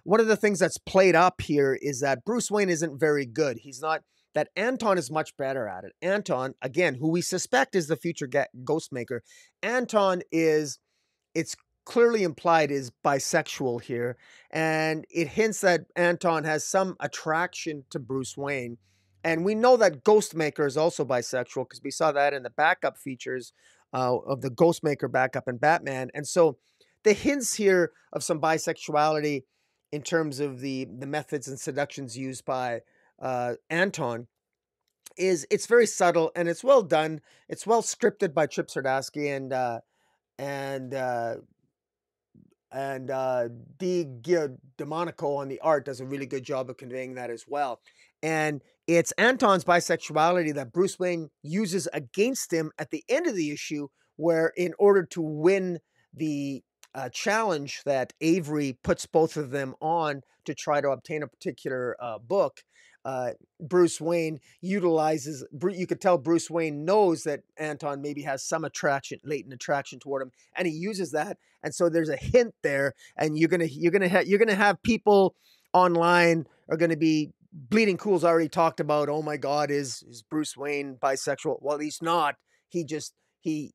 One of the things that's played up here is that Bruce Wayne isn't very good. That Anton is much better at it. Anton, again, who we suspect is the future Ghostmaker, Anton it's clearly implied is bisexual here, and it hints that Anton has some attraction to Bruce Wayne. And we know that Ghostmaker is also bisexual because we saw that in the backup features of the Ghostmaker backup in Batman. And so the hints here of some bisexuality in terms of the methods and seductions used by Anton is it's very subtle and it's well done. It's well scripted by Chip Zdarsky and uh, and Demonico on the art does a really good job of conveying that as well. And it's Anton's bisexuality that Bruce Wayne uses against him at the end of the issue, where in order to win the challenge that Avery puts both of them on to try to obtain a particular book, Bruce Wayne utilizes, you could tell Bruce Wayne knows that Anton maybe has some attraction, latent attraction toward him, and he uses that. And so there's a hint there, and you're gonna have people online are gonna be Bleeding Cool's already talked about. Oh my God, is Bruce Wayne bisexual? Well, he's not. He just he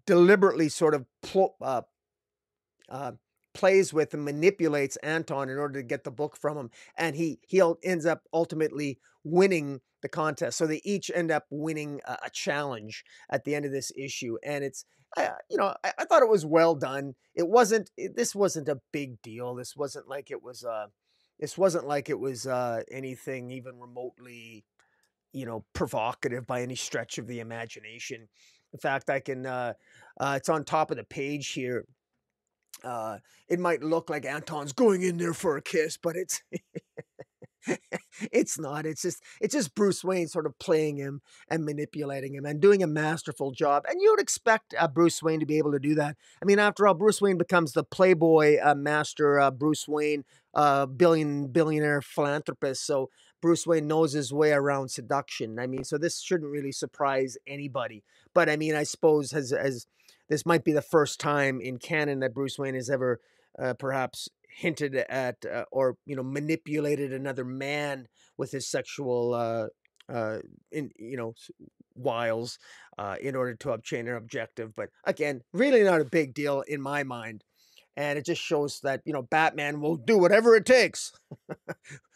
deliberately sort of plays with and manipulates Anton in order to get the book from him, and he ends up ultimately winning the contest. So they each end up winning a challenge at the end of this issue, and it's I thought it was well done. This wasn't a big deal. This wasn't like it was anything even remotely provocative by any stretch of the imagination. In fact, I can it's on top of the page here. It might look like Anton's going in there for a kiss, but it's it's not. It's just Bruce Wayne sort of playing him and manipulating him and doing a masterful job. And you would expect Bruce Wayne to be able to do that. I mean, after all, Bruce Wayne becomes the playboy master. Bruce Wayne, billionaire philanthropist. So Bruce Wayne knows his way around seduction. I mean, so this shouldn't really surprise anybody. But I mean, I suppose as this might be the first time in canon that Bruce Wayne has ever perhaps hinted at or manipulated another man with his sexual wiles in order to obtain an objective. But again, really not a big deal in my mind, and it just shows that Batman will do whatever it takes.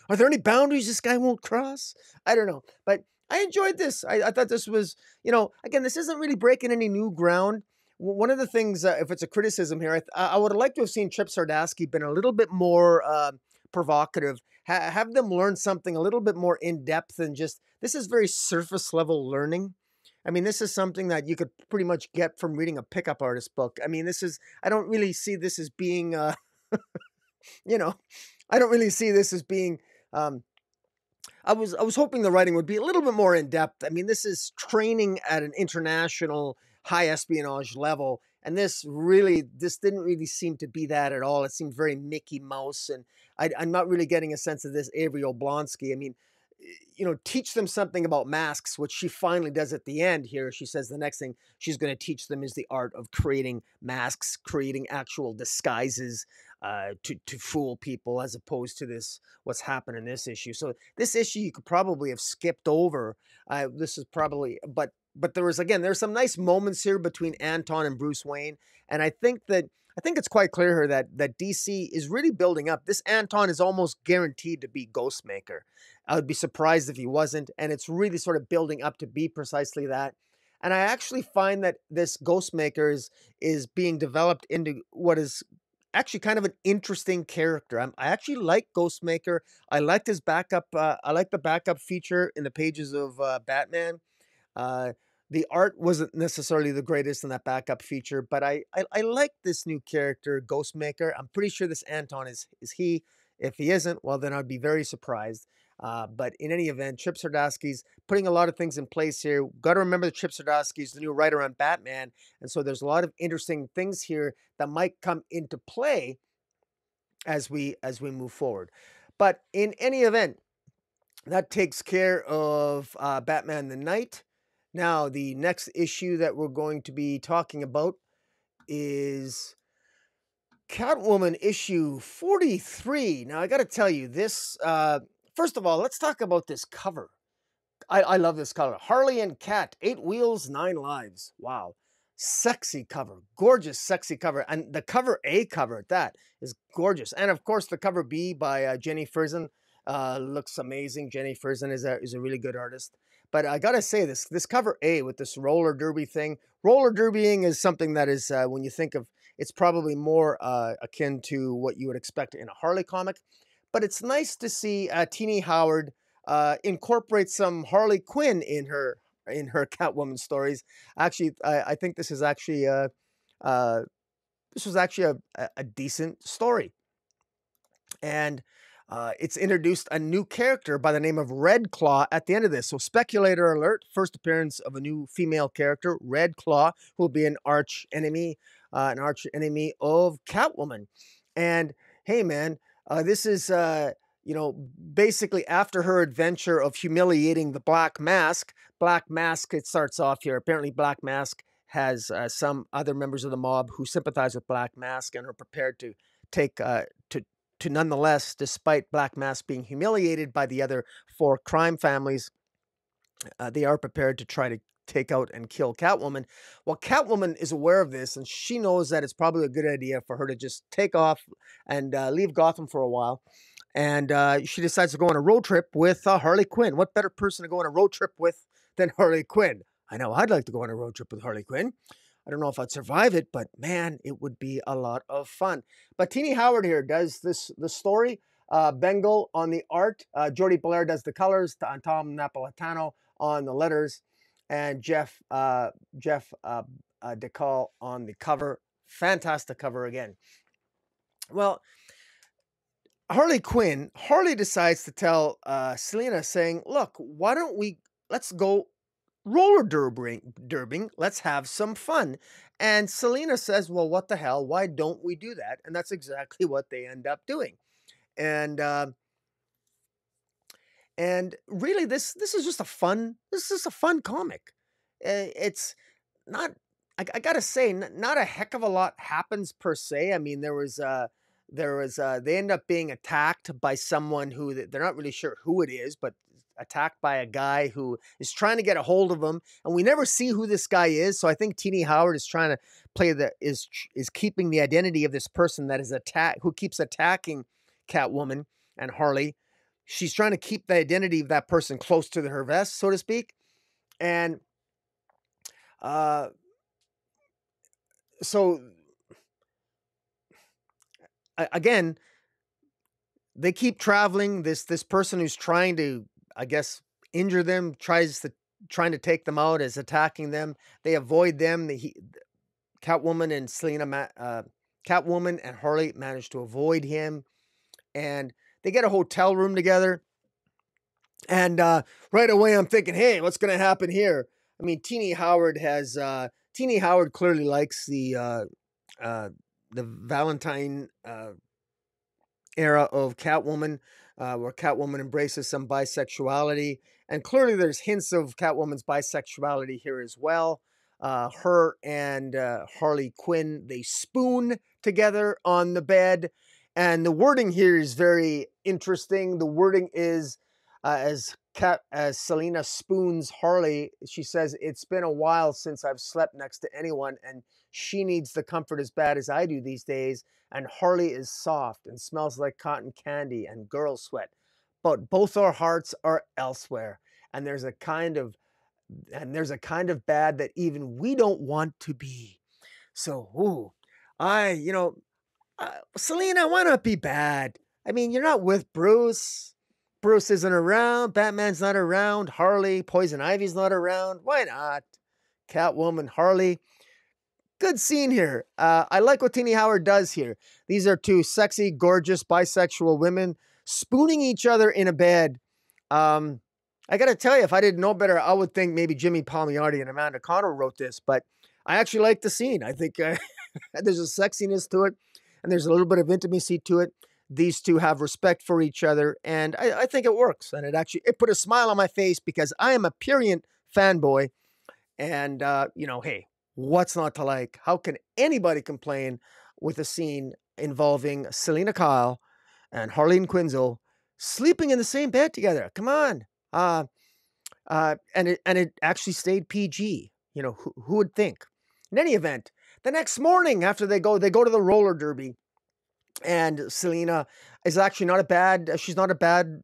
Are there any boundaries this guy won't cross? I don't know, but I enjoyed this. I thought this was, again, this isn't really breaking any new ground. One of the things, if it's a criticism here, I would have liked to have seen Chip Zdarsky been a little bit more provocative, have them learn something a little bit more in depth than just, this is very surface level learning. I mean, this is something that you could pretty much get from reading a pickup artist book. I mean, I don't really see this as being, I don't really see this as being, I was hoping the writing would be a little bit more in depth. I mean, this is training at an international high espionage level, and this didn't really seem to be that at all. It seemed very Mickey Mouse, and I'm not really getting a sense of this Avery Oblonsky. I mean, teach them something about masks, which she finally does at the end here. She says the next thing she's going to teach them is the art of creating masks, creating actual disguises to fool people, as opposed to what's happened in this issue. So this issue you could probably have skipped over. This is probably, but there's some nice moments here between Anton and Bruce Wayne, and I think it's quite clear here that DC is really building up. This Anton is almost guaranteed to be Ghostmaker. I would be surprised if he wasn't, and it's really sort of building up to be precisely that. And I actually find that this Ghostmaker is being developed into what is actually kind of an interesting character. I actually like Ghostmaker. I liked his backup. I like the backup feature in the pages of Batman. The art wasn't necessarily the greatest in that backup feature, but I like this new character, Ghostmaker. I'm pretty sure this Anton is he. If he isn't, well, then I'd be very surprised. But in any event, Chip Zdarsky's putting a lot of things in place here. Got to remember that Chip Zdarsky's the new writer on Batman, and so there's a lot of interesting things here that might come into play as we move forward. But in any event, that takes care of Batman the Knight. Now, the next issue that we're going to be talking about is Catwoman issue 43. Now, I got to tell you, this, first of all, let's talk about this cover. I love this color. Harley and Cat, 8 wheels, 9 lives. Wow. Sexy cover. Gorgeous, sexy cover. And the cover A cover at that is gorgeous. And, of course, the cover B by Jenny Frison looks amazing. Jenny Frison is a really good artist. But I gotta say, this cover A with this roller derby thing. Roller derbying is something that is, when you think of, it's probably more akin to what you would expect in a Harley comic. But it's nice to see Teenie Howard incorporate some Harley Quinn in her Catwoman stories. Actually, I think this is actually this was actually a decent story. And it's introduced a new character by the name of Red Claw at the end of this. So speculator alert, first appearance of a new female character, Red Claw, who will be an arch enemy of Catwoman. And hey, man, this is, basically after her adventure of humiliating the Black Mask. Black Mask, it starts off here. Apparently Black Mask has some other members of the mob who sympathize with Black Mask and are prepared to take to nonetheless, despite Black Mask being humiliated by the other 4 crime families, they are prepared to try to take out and kill Catwoman. Well, Catwoman is aware of this, and she knows that it's probably a good idea for her to just take off and leave Gotham for a while. And she decides to go on a road trip with Harley Quinn. What better person to go on a road trip with than Harley Quinn? I know I'd like to go on a road trip with Harley Quinn. I don't know if I'd survive it, but man, it would be a lot of fun. But Tini Howard here does the story. Bengal on the art. Jordi Belair does the colors. Tom Napolitano on the letters. And Jeff DeCall on the cover. Fantastic cover again. Well, Harley decides to tell Selena, saying, look, why don't let's go roller derbing, let's have some fun. And Selena says, well, what the hell, why don't we do that? And that's exactly what they end up doing. And really this is just a fun comic. It's not, I gotta say, not a heck of a lot happens per se. I mean, they end up being attacked by someone who they're not really sure who it is, but attacked by a guy who is trying to get a hold of them, and we never see who this guy is. So I think Tini Howard is trying to play is keeping the identity of this person that is who keeps attacking Catwoman and Harley. She's trying to keep the identity of that person close to her vest, so to speak. And so again, they keep traveling. This person who's trying to, I guess, injure them, trying to take them out, is attacking them. They avoid them. Catwoman and Harley manage to avoid him, and they get a hotel room together. And right away, I'm thinking, hey, what's going to happen here? I mean, Tini Howard clearly likes the Valentine era of Catwoman, where Catwoman embraces some bisexuality. And clearly there's hints of Catwoman's bisexuality here as well. Her and Harley Quinn, they spoon together on the bed. And the wording here is very interesting. The wording is, as Selena spoons Harley, she says, it's been a while since I've slept next to anyone, and she needs the comfort as bad as I do these days. And Harley is soft and smells like cotton candy and girl sweat. But both our hearts are elsewhere. And there's a kind of bad that even we don't want to be. So, Selena, why not be bad? I mean, you're not with Bruce. Bruce isn't around. Batman's not around. Harley, Poison Ivy's not around. Why not? Catwoman, Harley. Good scene here. I like what Tini Howard does here. These are two sexy, gorgeous, bisexual women spooning each other in a bed. I got to tell you, if I didn't know better, I would think maybe Jimmy Palmiotti and Amanda Connor wrote this, but I actually like the scene. I think there's a sexiness to it, and there's a little bit of intimacy to it. These two have respect for each other, and I think it works. And it put a smile on my face because I am a Purient fanboy, and hey, what's not to like? How can anybody complain with a scene involving Selena Kyle and Harleen Quinzel sleeping in the same bed together? Come on. And it actually stayed PG. Who would think? In any event, the next morning after they go to the roller derby, and Selena is actually she's not a bad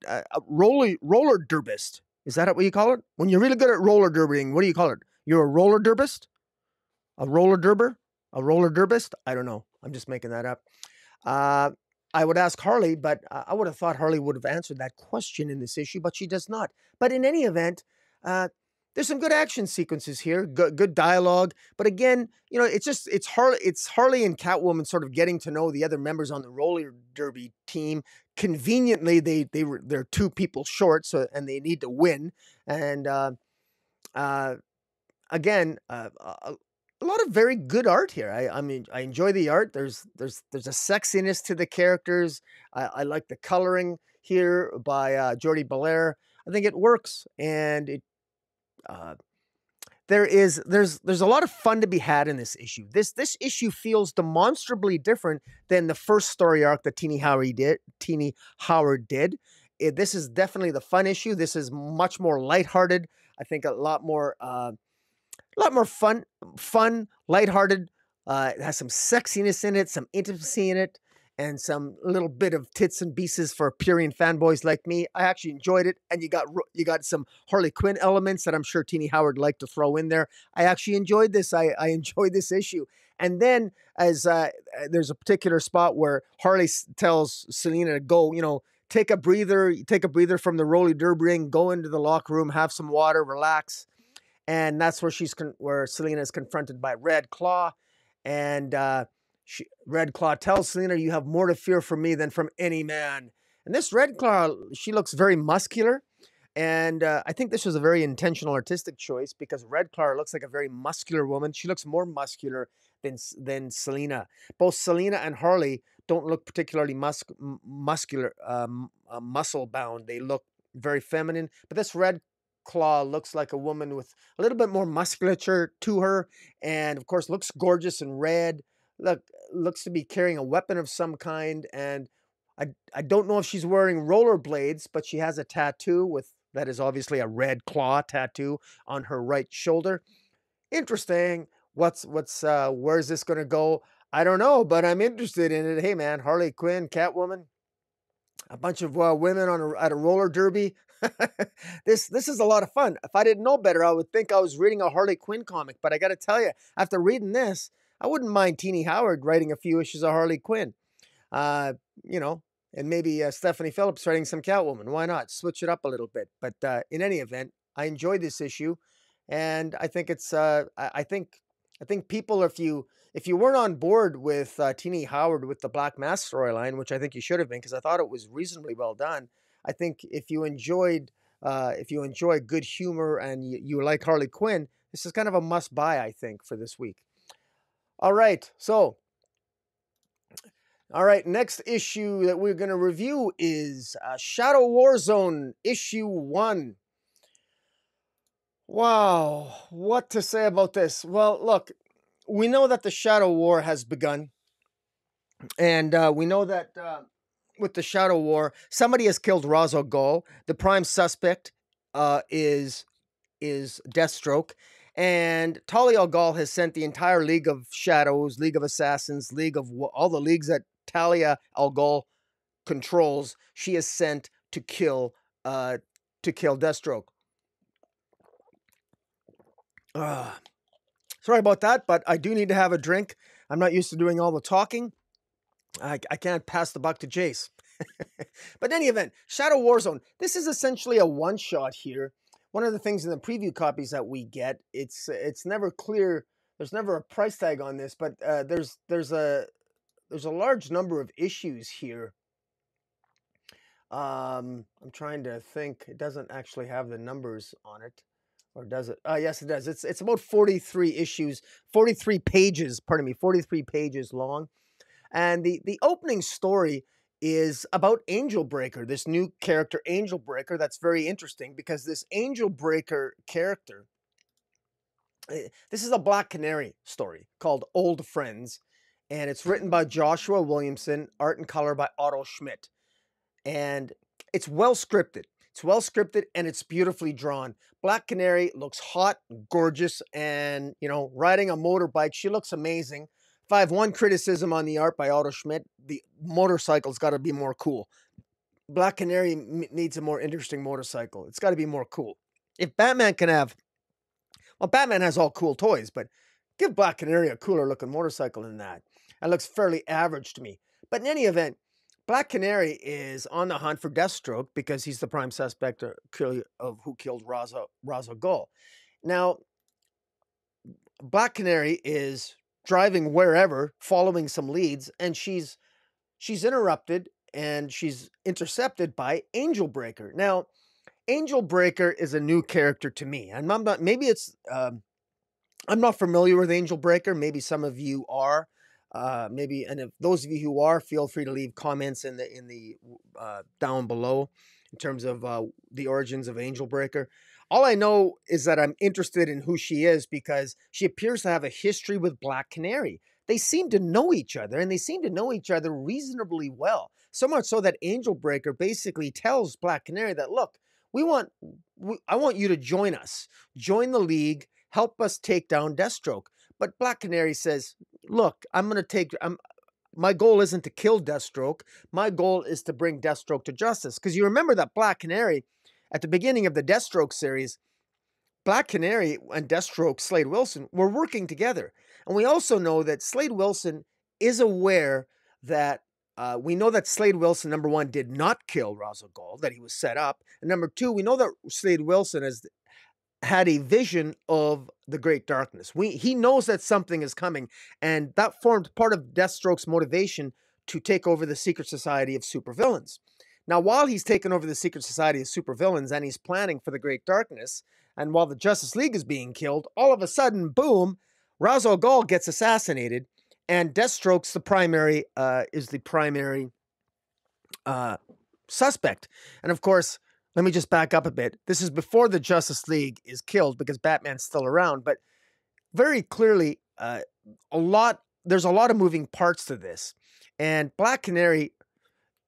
roller derbist. Is that what you call it? When you're really good at roller derbying, what do you call it? You're a roller derbist? A roller derber? A roller derbist? I don't know. I'm just making that up. I would ask Harley, but I would have thought Harley would have answered that question in this issue, but she does not. But in any event, there's some good action sequences here, good dialogue. But again, you know, it's Harley and Catwoman sort of getting to know the other members on the roller derby team. Conveniently, they're two people short, and they need to win. And again, a lot of very good art here. I mean, I enjoy the art. There's a sexiness to the characters. I like the coloring here by Jordi Belair. I think it works, and there's a lot of fun to be had in this issue. This issue feels demonstrably different than the first story arc that Tini Howard did. This is definitely the fun issue. This is much more lighthearted. I think a lot more fun, lighthearted. It has some sexiness in it, some intimacy in it, and some little bit of tits and pieces for Purian fanboys like me. I actually enjoyed it, and you got some Harley Quinn elements that I'm sure Tini Howard liked to throw in there. I actually enjoyed this. I enjoyed this issue. And then as there's a particular spot where Harley tells Selina to go, you know, take a breather from the roller derby ring, go into the locker room, have some water, relax. And that's where where Selina is confronted by Red Claw, and Red Claw tells Selina, "You have more to fear from me than from any man." And this Red Claw, she looks very muscular, and I think this was a very intentional artistic choice because Red Claw looks like a very muscular woman. She looks more muscular than Selina. Both Selina and Harley don't look particularly muscular, muscle bound. They look very feminine, but this Red Claw looks like a woman with a little bit more musculature to her, and of course looks gorgeous in red. Looks to be carrying a weapon of some kind, and I don't know if she's wearing rollerblades, but she has a tattoo that is obviously a Red Claw tattoo on her right shoulder. Interesting. Where's this going to go? I don't know, but I'm interested in it. Hey man, Harley Quinn, Catwoman, a bunch of women at a roller derby. This is a lot of fun. If I didn't know better, I would think I was reading a Harley Quinn comic. But I got to tell you, after reading this, I wouldn't mind Tini Howard writing a few issues of Harley Quinn. You know, and maybe Stephanie Phillips writing some Catwoman. Why not? Switch it up a little bit. But in any event, I enjoyed this issue, and I think it's I think people, if you weren't on board with Tini Howard with the Black Mask storyline, which I think you should have been, because I thought it was reasonably well done. I think if you enjoy good humor and you like Harley Quinn, this is kind of a must buy, I think, for this week. All right, next issue that we're going to review is Shadow Warzone issue 1. Wow, what to say about this? Well, look, we know that the Shadow War has begun, and we know that with the Shadow War, somebody has killed Ra's al Ghul. The prime suspect is Deathstroke, and Talia al Ghul has sent the entire League of Shadows, League of Assassins, all the leagues that Talia al Ghul controls. She is sent to kill Deathstroke. Sorry about that, but I do need to have a drink. I'm not used to doing all the talking. I can't pass the buck to Jace. But in any event, Shadow Warzone. This is essentially a one-shot here. One of the things in the preview copies that we get, it's never clear. There's never a price tag on this, but there's a large number of issues here. I'm trying to think. It doesn't actually have the numbers on it. Or does it? Yes, it does. It's about 43 issues, 43 pages, 43 pages long. And the opening story is about Angel Breaker, this new character, Angel Breaker. That's very interesting because this Angel Breaker character, this is a Black Canary story called Old Friends, and it's written by Joshua Williamson, art and color by Otto Schmidt. And it's well scripted. It's well scripted and it's beautifully drawn. Black Canary looks hot, gorgeous, and, you know, riding a motorbike, she looks amazing. If I have one criticism on the art by Otto Schmidt, the motorcycle's got to be more cool. Black Canary needs a more interesting motorcycle. It's got to be more cool. If Batman can have, well, Batman has all cool toys, but give Black Canary a cooler looking motorcycle than that. That looks fairly average to me. But in any event, Black Canary is on the hunt for Deathstroke because he's the prime suspect of who killed Raza Ghul. Now, Black Canary is driving wherever, following some leads, and she's interrupted and she's intercepted by Angel Breaker. Now, Angel Breaker is a new character to me, and I'm not. Maybe it's I'm not familiar with Angel Breaker. Maybe some of you are. Maybe, and if those of you who are, feel free to leave comments in the down below in terms of the origins of Angel Breaker. All I know is that I'm interested in who she is because she appears to have a history with Black Canary. They seem to know each other, and they seem to know each other reasonably well. So much so that Angel Breaker basically tells Black Canary that, look, I want you to join us, join the League, help us take down Deathstroke. But Black Canary says, look, my goal isn't to kill Deathstroke. My goal is to bring Deathstroke to justice. Because you remember that Black Canary, at the beginning of the Deathstroke series, Black Canary and Deathstroke, Slade Wilson, were working together. And we also know that Slade Wilson is aware that we know that Slade Wilson, number one, did not kill Raza Ghul, that he was set up. And number two, we know that Slade Wilson has had a vision of the Great Darkness. He knows that something is coming, and that formed part of Deathstroke's motivation to take over the Secret Society of Supervillains. Now, while he's taken over the Secret Society of Supervillains and he's planning for the Great Darkness, and while the Justice League is being killed, all of a sudden, boom, Ra's al Ghul gets assassinated, and Deathstroke's the primary suspect. And of course, let me just back up a bit. This is before the Justice League is killed because Batman's still around, but very clearly, there's a lot of moving parts to this. And Black Canary,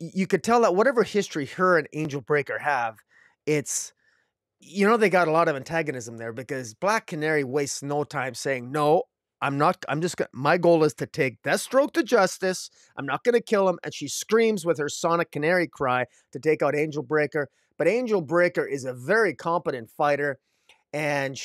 you could tell that whatever history her and Angel Breaker have, it's, they got a lot of antagonism there because Black Canary wastes no time saying, no, my goal is to take Deathstroke to justice. I'm not going to kill him. And she screams with her Sonic Canary cry to take out Angel Breaker. But Angel Breaker is a very competent fighter, and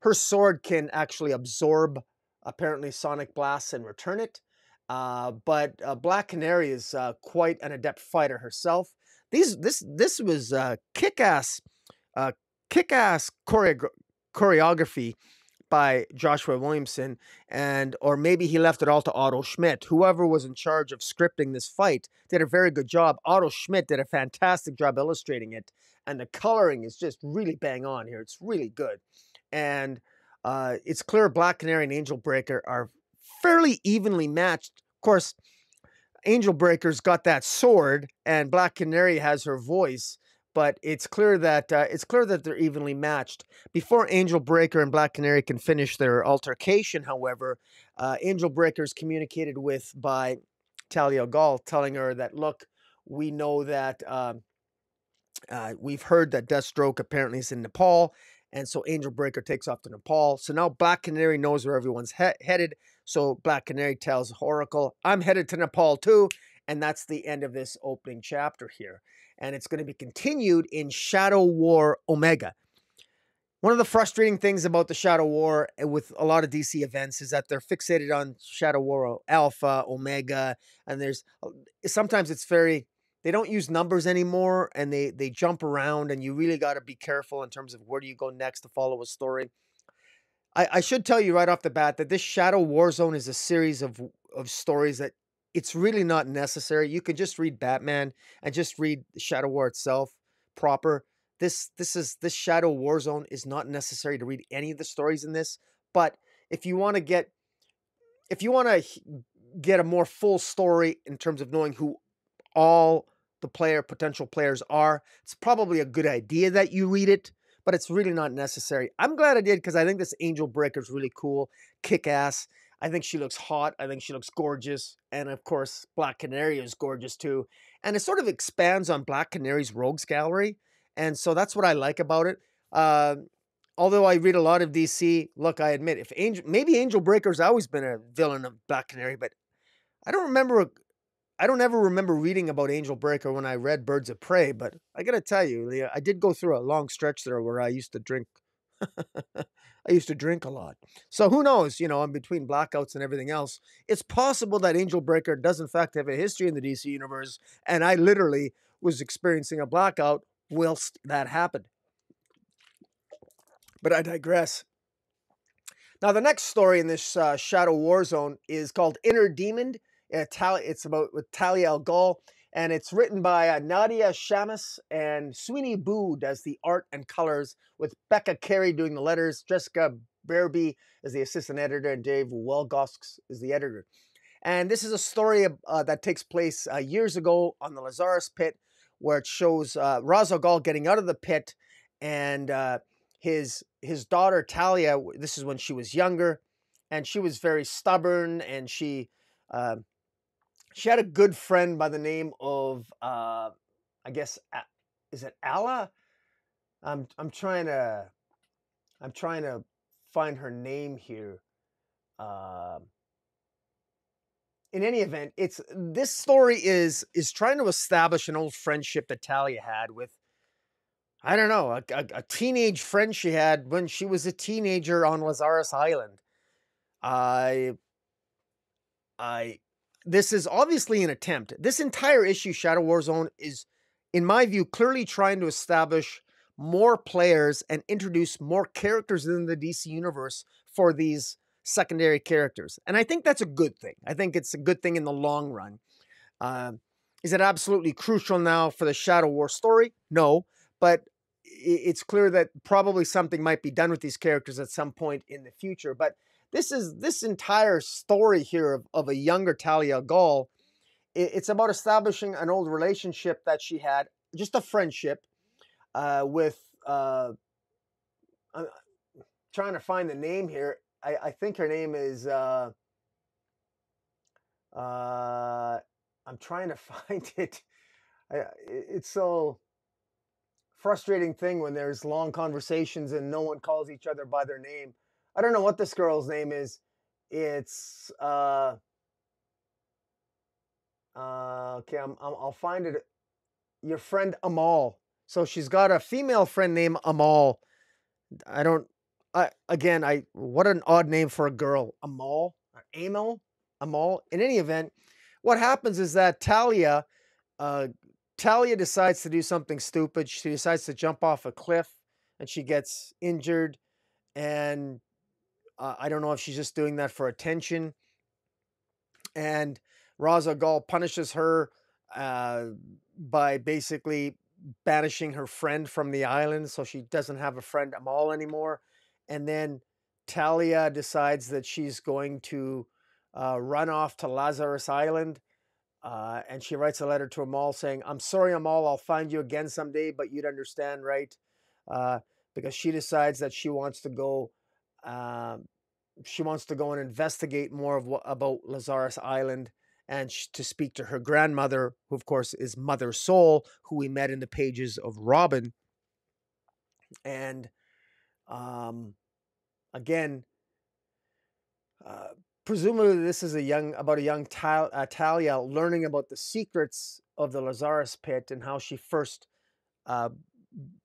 her sword can actually absorb apparently Sonic blasts and return it. But Black Canary is quite an adept fighter herself. This was kick-ass choreography by Joshua Williamson, or maybe he left it all to Otto Schmidt. Whoever was in charge of scripting this fight did a very good job. Otto Schmidt did a fantastic job illustrating it, and the coloring is just really bang on here. It's really good. And it's clear Black Canary and Angel Breaker are fairly evenly matched. Of course, Angel Breaker's got that sword, and Black Canary has her voice. But it's clear that they're evenly matched. Before Angel Breaker and Black Canary can finish their altercation, however, Angel Breaker is communicated with by Italia al Ghul, telling her that, look, we know that we've heard that Deathstroke apparently is in Nepal, and so Angel Breaker takes off to Nepal. So now Black Canary knows where everyone's headed. So Black Canary tells Oracle, I'm headed to Nepal too. And that's the end of this opening chapter here. And it's going to be continued in Shadow War Omega. One of the frustrating things about the Shadow War with a lot of DC events is that they're fixated on Shadow War Alpha, Omega, and sometimes they don't use numbers anymore, and they jump around, and you really got to be careful in terms of where do you go next to follow a story. I should tell you right off the bat that this Shadow Warzone is a series of stories that it's really not necessary. You can just read Batman and just read Shadow War itself proper. This Shadow Warzone is not necessary to read any of the stories in this. But if you want to get a more full story in terms of knowing who all the potential players are, it's probably a good idea that you read it. But it's really not necessary. I'm glad I did because I think this Angel Breaker is really cool, kick-ass. I think she looks hot. I think she looks gorgeous. And of course, Black Canary is gorgeous too. And it sort of expands on Black Canary's rogues gallery. And so that's what I like about it. Although I read a lot of DC, look, I admit, maybe Angel Breaker's always been a villain of Black Canary, but I don't ever remember reading about Angel Breaker when I read Birds of Prey. But I got to tell you, Leah, I did go through a long stretch there where I used to drink I used to drink a lot. So who knows, you know, in between blackouts and everything else, it's possible that Angel Breaker does in fact have a history in the DC universe, and I literally was experiencing a blackout whilst that happened. But I digress. Now, the next story in this Shadow Warzone is called Inner Demon. It's about with Talia al Ghul, and it's written by Nadia Shamus, and Sweeney Boo does the art and colors, with Becca Carey doing the letters, Jessica Berby is the assistant editor, and Dave Welgosk is the editor. And this is a story that takes place years ago on the Lazarus pit, where it shows Ra's al Ghul getting out of the pit, and his daughter Talia. This is when she was younger, and she was very stubborn, and she had a good friend by the name of I guess is it Allah? I'm trying to find her name here. In any event, this story is trying to establish an old friendship that Talia had with, I don't know, a teenage friend she had when she was a teenager on Lazarus Island. This is obviously an attempt. This entire issue, Shadow Warzone, is, in my view, clearly trying to establish more players and introduce more characters in the DC universe for these secondary characters. And I think that's a good thing. I think it's a good thing in the long run. Is it absolutely crucial now for the Shadow War story? No, but it's clear that probably something might be done with these characters at some point in the future. But this entire story here of a younger Talia al Ghul, it's about establishing an old relationship that she had, just a friendship with, I'm trying to find the name here. I think her name is, I'm trying to find it. It's so frustrating thing when there's long conversations and no one calls each other by their name. I don't know what this girl's name is. It's, okay, I'll find it. Your friend Amal. So she's got a female friend named Amal. What an odd name for a girl. Amal? Amal? In any event, what happens is that Talia decides to do something stupid. She decides to jump off a cliff, and she gets injured. And I don't know if she's just doing that for attention. And Ra's al Ghul punishes her by basically banishing her friend from the island, so she doesn't have a friend Amal anymore. And then Talia decides that she's going to run off to Lazarus Island, and she writes a letter to Amal saying, "I'm sorry, Amal, I'll find you again someday, but you'd understand, right?" Because she decides that she wants to go and investigate more about Lazarus Island, and to speak to her grandmother, who of course is Mother Soul, who we met in the pages of Robin. And again, presumably this is about a young Talia learning about the secrets of the Lazarus pit, and how she first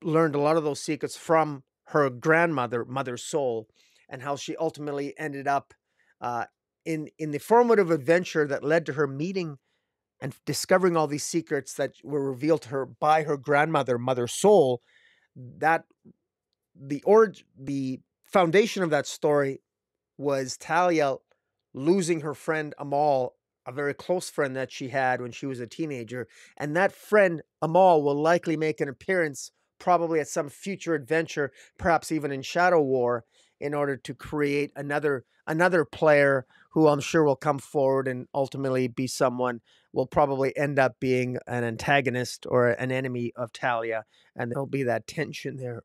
learned a lot of those secrets from her grandmother, Mother Soul, and how she ultimately ended up in the formative adventure that led to her meeting and discovering all these secrets that were revealed to her by her grandmother, Mother Soul. That the foundation of that story was Talia losing her friend Amal, a very close friend that she had when she was a teenager. And that friend Amal will likely make an appearance probably at some future adventure, perhaps even in Shadow War, in order to create another player who I'm sure will come forward and ultimately be someone, will probably end up being an antagonist or an enemy of Talia, and there'll be that tension there.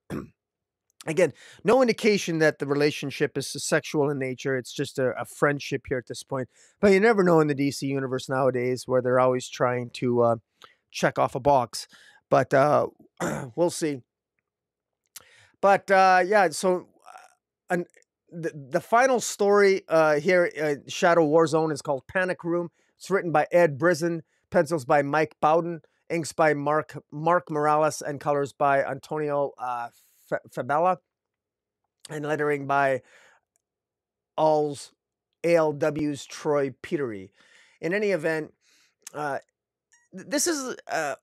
Again, no indication that the relationship is sexual in nature. It's just a friendship here at this point. But you never know in the DC universe nowadays, where they're always trying to check off a box. But we'll see. But yeah, so the final story here, Shadow Warzone, is called Panic Room. It's written by Ed Brisson, pencils by Mike Bowden, inks by Mark Morales, and colors by Antonio Fabella. and lettering by All's ALW's Troy Petery. In any event, uh, this is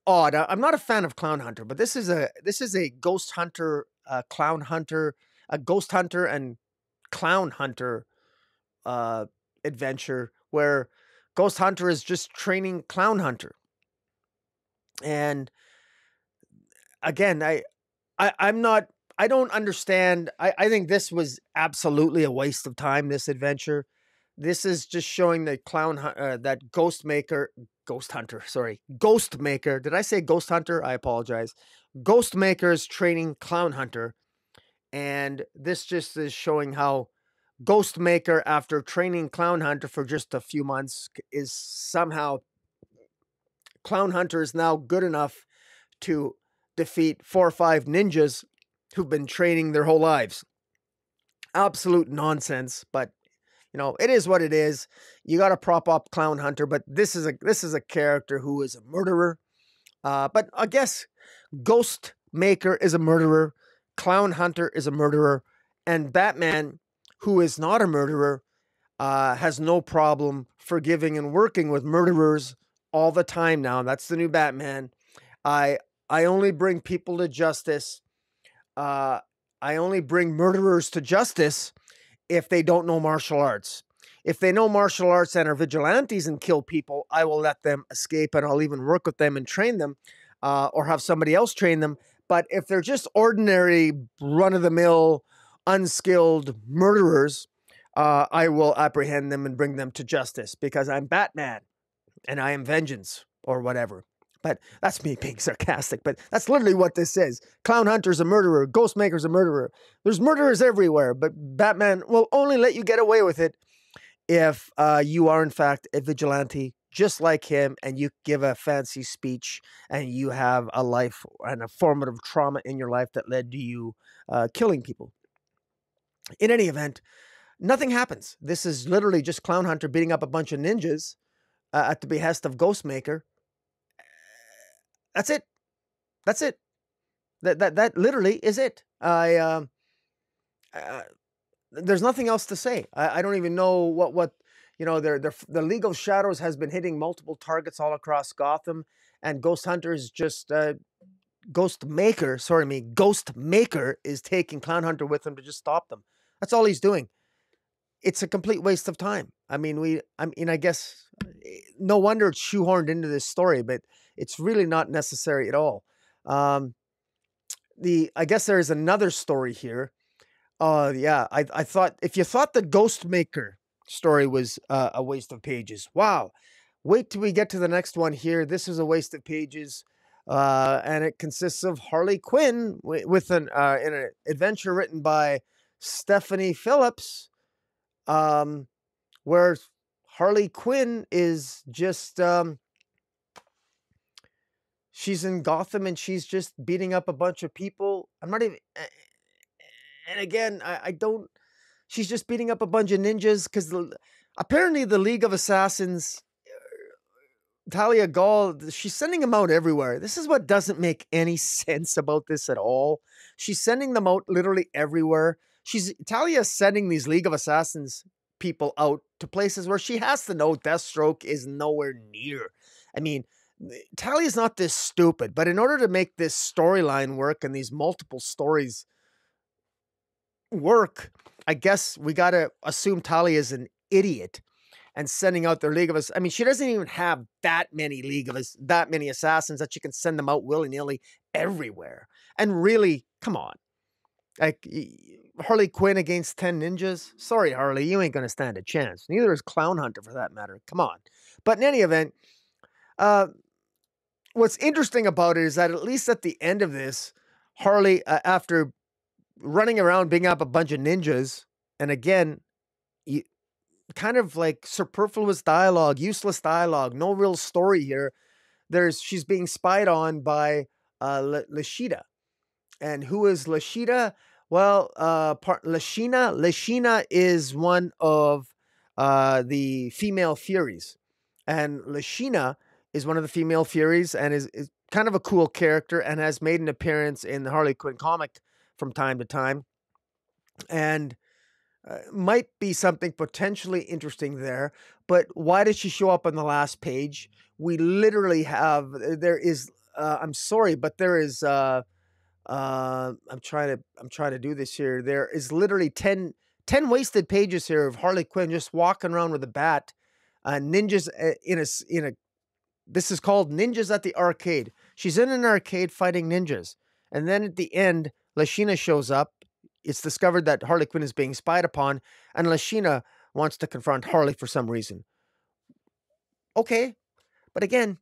odd. I'm not a fan of Clown Hunter, but this is a Ghost Hunter, Clown Hunter, a Ghost Hunter and Clown Hunter uh, adventure where Ghost Hunter is just training Clown Hunter. And again, I'm not. I don't understand. I think this was absolutely a waste of time. This adventure. This is just showing that that Ghost Hunter. Sorry, Ghost Maker. Did I say Ghost Hunter? I apologize. Ghost Maker is training Clown Hunter, and this just is showing how Ghost Maker, after training Clown Hunter for just a few months, is somehow Clown Hunter is now good enough to defeat 4 or 5 ninjas who've been training their whole lives. Absolute nonsense, but it is what it is. You got to prop up Clown Hunter, but this is a character who is a murderer. But I guess Ghost Maker is a murderer, Clown Hunter is a murderer, and Batman, who is not a murderer, has no problem forgiving and working with murderers all the time now. That's the new Batman. I only bring people to justice. I only bring murderers to justice if they don't know martial arts. If they know martial arts and are vigilantes and kill people, I will let them escape, and I'll even work with them and train them, or have somebody else train them. But if they're just ordinary, run-of-the-mill, unskilled murderers, I will apprehend them and bring them to justice because I'm Batman and I am vengeance or whatever. But that's me being sarcastic, but that's literally what this is. Clown Hunter's a murderer. Ghost Maker's a murderer. There's murderers everywhere, but Batman will only let you get away with it if you are, in fact, a vigilante just like him, and you give a fancy speech, and you have a life and a formative trauma in your life that led to you killing people. In any event, nothing happens. This is literally just Clown Hunter beating up a bunch of ninjas at the behest of Ghost Maker. That's it. That's it. That literally is it. There's nothing else to say. I don't even know what the League of Shadows has been hitting multiple targets all across Gotham, and Ghost Hunter is just Ghost Maker is taking Clown Hunter with him to just stop them. That's all he's doing. It's a complete waste of time. I guess no wonder it's shoehorned into this story, but it's really not necessary at all. I guess there is another story here. I thought, if you thought the Ghost Maker story was a waste of pages, wow. Wait till we get to the next one here. This is a waste of pages. And it consists of Harley Quinn with in an adventure written by Stephanie Phillips, where Harley Quinn is just she's in Gotham and she's just beating up a bunch of people. I'm not even, and again, I don't. She's just beating up a bunch of ninjas because apparently the League of Assassins, Italia Gall, she's sending them out everywhere. This is what doesn't make any sense about this at all. She's sending them out literally everywhere. Italia's sending these League of Assassins people out to places where she has to know Deathstroke is nowhere near. I mean, Italia's not this stupid, but in order to make this storyline work and these multiple stories work, I guess we got to assume Talia is an idiot and sending out their League of Assassins. I mean, she doesn't even have that many that many assassins that she can send them out willy-nilly everywhere. And really, come on. Like, Harley Quinn against 10 ninjas? Sorry, Harley, you ain't going to stand a chance. Neither is Clown Hunter, for that matter. Come on. But in any event, what's interesting about it is that at least at the end of this, Harley, after running around beating up a bunch of ninjas, and again, kind of like superfluous dialogue, useless dialogue, no real story here. She's being spied on by Lashita. And who is Lashita? Well, Lashina is one of the female Furies. And Lashina is one of the female Furies and is kind of a cool character and has made an appearance in the Harley Quinn comic from time to time. and might be something potentially interesting there. But why did she show up on the last page? We literally have, there is, I'm sorry, but there is, I'm trying to do this here. There is literally 10 wasted pages here of Harley Quinn just walking around with a bat, ninjas in a, this is called Ninjas at the Arcade. She's in an arcade fighting ninjas. And then at the end, Lashina shows up. It's discovered that Harley Quinn is being spied upon, and Lashina wants to confront Harley for some reason. Okay, but again,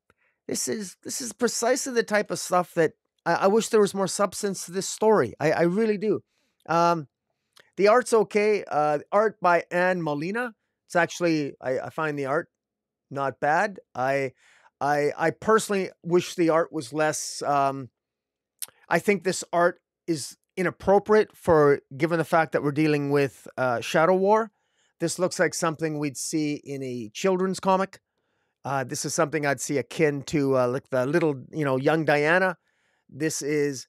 this is precisely the type of stuff that I wish there was more substance to this story. I really do. The art's okay. Art by Anne Molina. It's actually, I find the art not bad. I personally wish the art was less. I think this art is inappropriate for, given the fact that we're dealing with Shadow War. This looks like something we'd see in a children's comic. This is something I'd see akin to like the little, young Diana. This is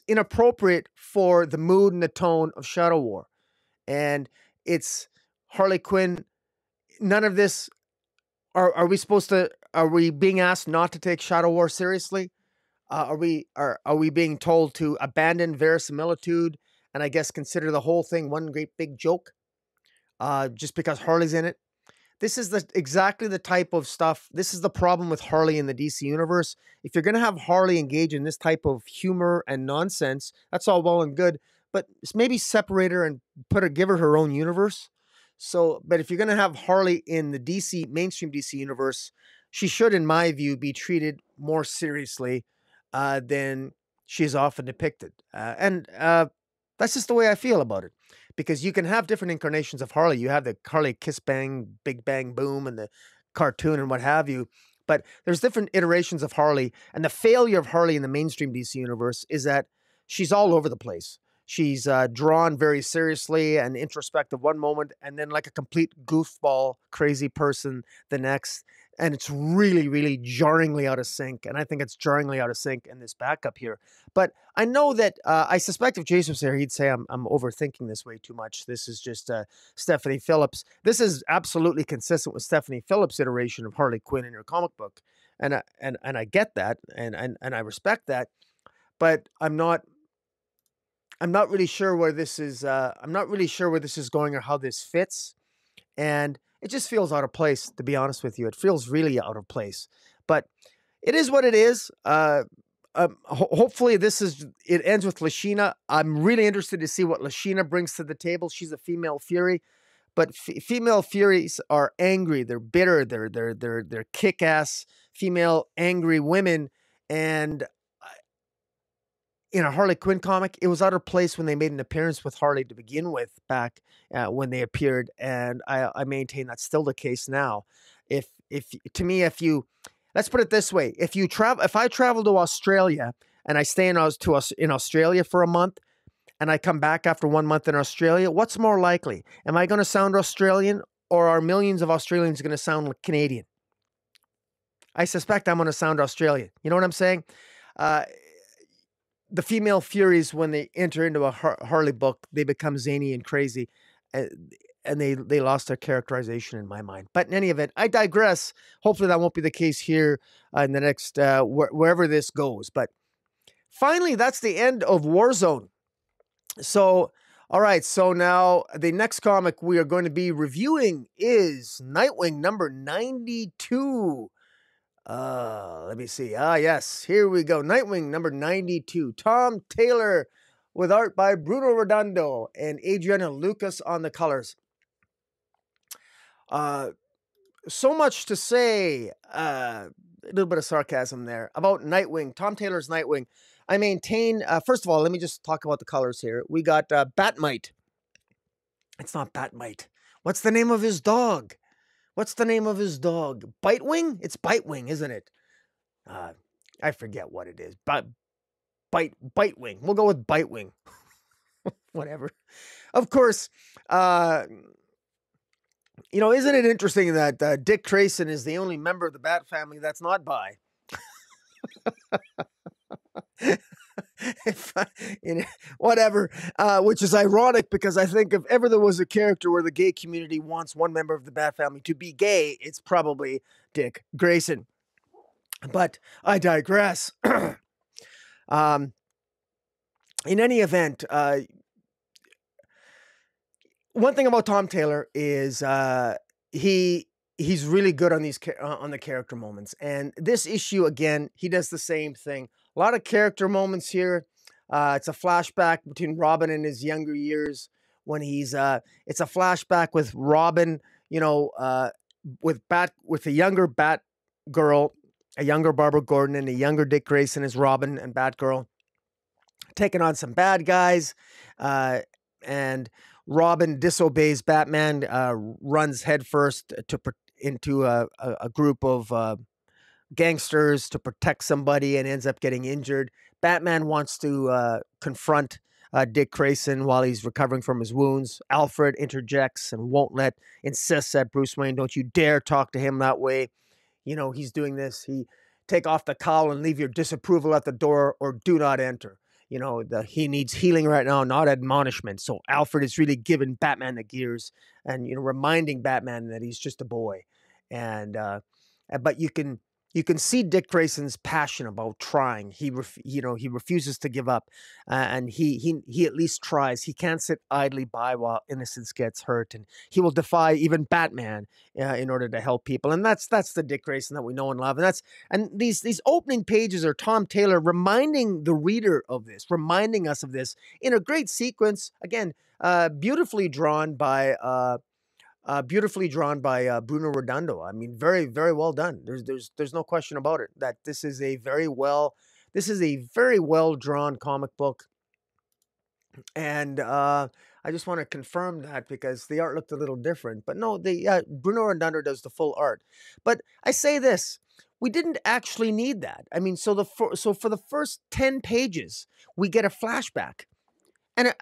inappropriate for the mood and the tone of Shadow War. And it's Harley Quinn. None of this, are we being asked not to take Shadow War seriously? Are we being told to abandon verisimilitude and I guess consider the whole thing one great big joke? Just because Harley's in it? This is exactly the type of stuff. This is the problem with Harley in the DC universe. If you're going to have Harley engage in this type of humor and nonsense, that's all well and good, but maybe separate her and give her her own universe. So, but if you're going to have Harley in the mainstream DC universe, she should, in my view, be treated more seriously than she's often depicted. And that's just the way I feel about it. Because you can have different incarnations of Harley. You have the Harley Kiss Bang, Big Bang Boom, and the cartoon and what have you. But there's different iterations of Harley. And the failure of Harley in the mainstream DC universe is that she's all over the place. She's drawn very seriously and introspective one moment, and then like a complete goofball, crazy person the next. And it's really, really jarringly out of sync. And I think it's jarringly out of sync in this backup here. But I know that I suspect if Jason was here, he'd say I'm overthinking this way too much. This is just Stephanie Phillips. This is absolutely consistent with Stephanie Phillips' iteration of Harley Quinn in her comic book. And I get that, and I respect that. But I'm not really sure where this is. I'm not really sure where this is going or how this fits. And it just feels out of place, to be honest with you. It feels really out of place. But it is what it is. Hopefully it ends with Lashina. I'm really interested to see what Lashina brings to the table. She's a female Fury. But female Furies are angry. They're bitter. They're kick-ass female angry women. And in a Harley Quinn comic, it was out of place when they made an appearance with Harley to begin with back when they appeared, and I maintain that's still the case now. Let's put it this way: if I travel to Australia and I stay in Australia for a month, and I come back after 1 month in Australia, what's more likely? Am I going to sound Australian, or are millions of Australians going to sound like Canadian? I suspect I'm going to sound Australian. You know what I'm saying? The female Furies, when they enter into a Harley book, they become zany and crazy, and they lost their characterization in my mind. But in any event, I digress. Hopefully that won't be the case here in the next, wherever this goes. But finally, that's the end of Warzone. So, all right. So now the next comic we are going to be reviewing is Nightwing number 92. Let me see. Yes, here we go. Nightwing number 92. Tom Taylor with art by Bruno Redondo and Adriana Lucas on the colors. So much to say, a little bit of sarcasm there about Nightwing, Tom Taylor's Nightwing. I maintain, first of all, let me just talk about the colors here. We got Batmite. It's not Batmite. What's the name of his dog? What's the name of his dog? Bitewing? It's Bitewing, isn't it? I forget what it is. Bitewing. We'll go with Bitewing. Whatever. Of course, isn't it interesting that Dick Grayson is the only member of the Bat family that's not bi? if, whatever, which is ironic because I think if ever there was a character where the gay community wants one member of the Bat family to be gay, it's probably Dick Grayson. But I digress. In any event, one thing about Tom Taylor is he's really good on these on the character moments, and this issue again he does the same thing. A lot of character moments here. It's a flashback between Robin in his younger years when he's it's a flashback with Robin, you know, with a younger Bat girl, a younger Barbara Gordon, and a younger Dick Grayson as Robin and Batgirl, taking on some bad guys, and Robin disobeys Batman, runs headfirst into a group of gangsters to protect somebody and ends up getting injured. Batman wants to confront Dick Grayson while he's recovering from his wounds. Alfred interjects and insists that Bruce Wayne, don't you dare talk to him that way. You know, he's doing this. Take off the cowl and leave your disapproval at the door or do not enter. You know, he needs healing right now, not admonishment. So Alfred is really giving Batman the gears and, you know, reminding Batman that he's just a boy. And, but you can see Dick Grayson's passion about trying. He refuses to give up, and he at least tries. He can't sit idly by while innocence gets hurt, and he will defy even Batman in order to help people. And that's the Dick Grayson that we know and love. And these opening pages are Tom Taylor reminding the reader of this, reminding us of this in a great sequence. Again, beautifully drawn by. Bruno Redondo. I mean, very, very well done. There's no question about it that this is a very well drawn comic book. And I just want to confirm that because the art looked a little different. But no, Bruno Redondo does the full art. But I say this, we didn't actually need that. I mean, so for the first 10 pages, we get a flashback. And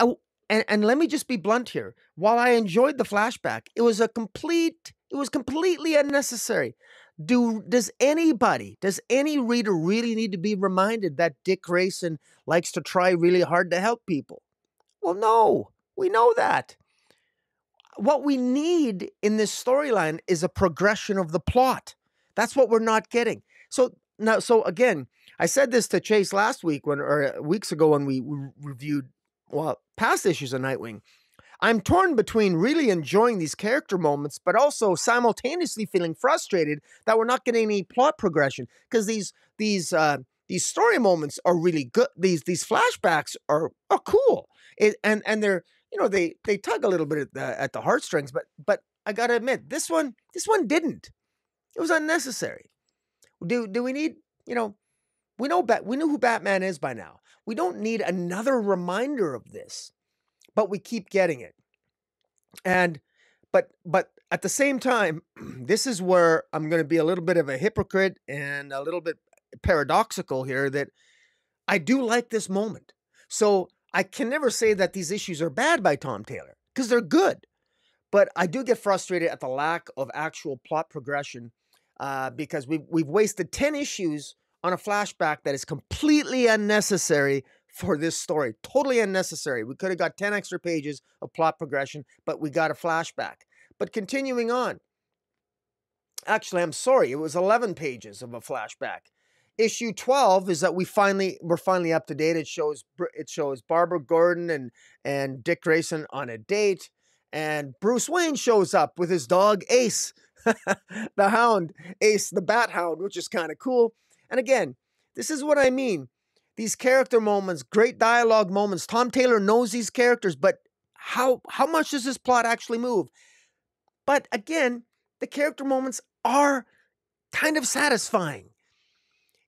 let me just be blunt here. While I enjoyed the flashback, it was completely unnecessary. Does any reader really need to be reminded that Dick Grayson likes to try really hard to help people? Well, no, we know that. What we need in this storyline is a progression of the plot. That's what we're not getting. So again, I said this to Chase last week weeks ago when we reviewed past issues of Nightwing. I'm torn between really enjoying these character moments, but also simultaneously feeling frustrated that we're not getting any plot progression because these story moments are really good. These flashbacks are cool, and they're, you know, they tug a little bit at the heartstrings. But I gotta admit, this one didn't. It was unnecessary. Do we need, you know? We know who Batman is by now. We don't need another reminder of this, but we keep getting it. And but at the same time, this is where I'm going to be a little bit of a hypocrite and a little bit paradoxical here, that I do like this moment. So I can never say that these issues are bad by Tom Taylor because they're good. But I do get frustrated at the lack of actual plot progression because we've wasted 10 issues on a flashback that is completely unnecessary for this story. Totally unnecessary. We could have got 10 extra pages of plot progression, but we got a flashback. But continuing on. Actually, I'm sorry. It was 11 pages of a flashback. Issue 12 is that we're finally up to date. It shows Barbara Gordon and Dick Grayson on a date, and Bruce Wayne shows up with his dog Ace, the hound, Ace the Bat Hound, which is kind of cool. And again, this is what I mean. These character moments, great dialogue moments. Tom Taylor knows these characters, but how much does this plot actually move? But again, the character moments are kind of satisfying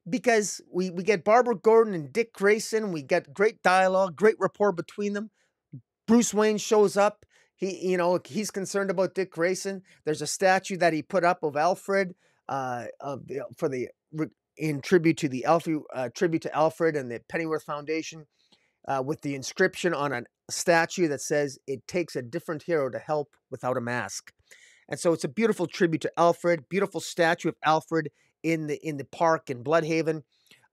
because we get Barbara Gordon and Dick Grayson. We get great dialogue, great rapport between them. Bruce Wayne shows up. He's concerned about Dick Grayson. There's a statue that he put up of Alfred in tribute to Alfred and the Pennyworth Foundation, with the inscription on a statue that says, "It takes a different hero to help without a mask." And so it's a beautiful tribute to Alfred, beautiful statue of Alfred in the park in Bloodhaven,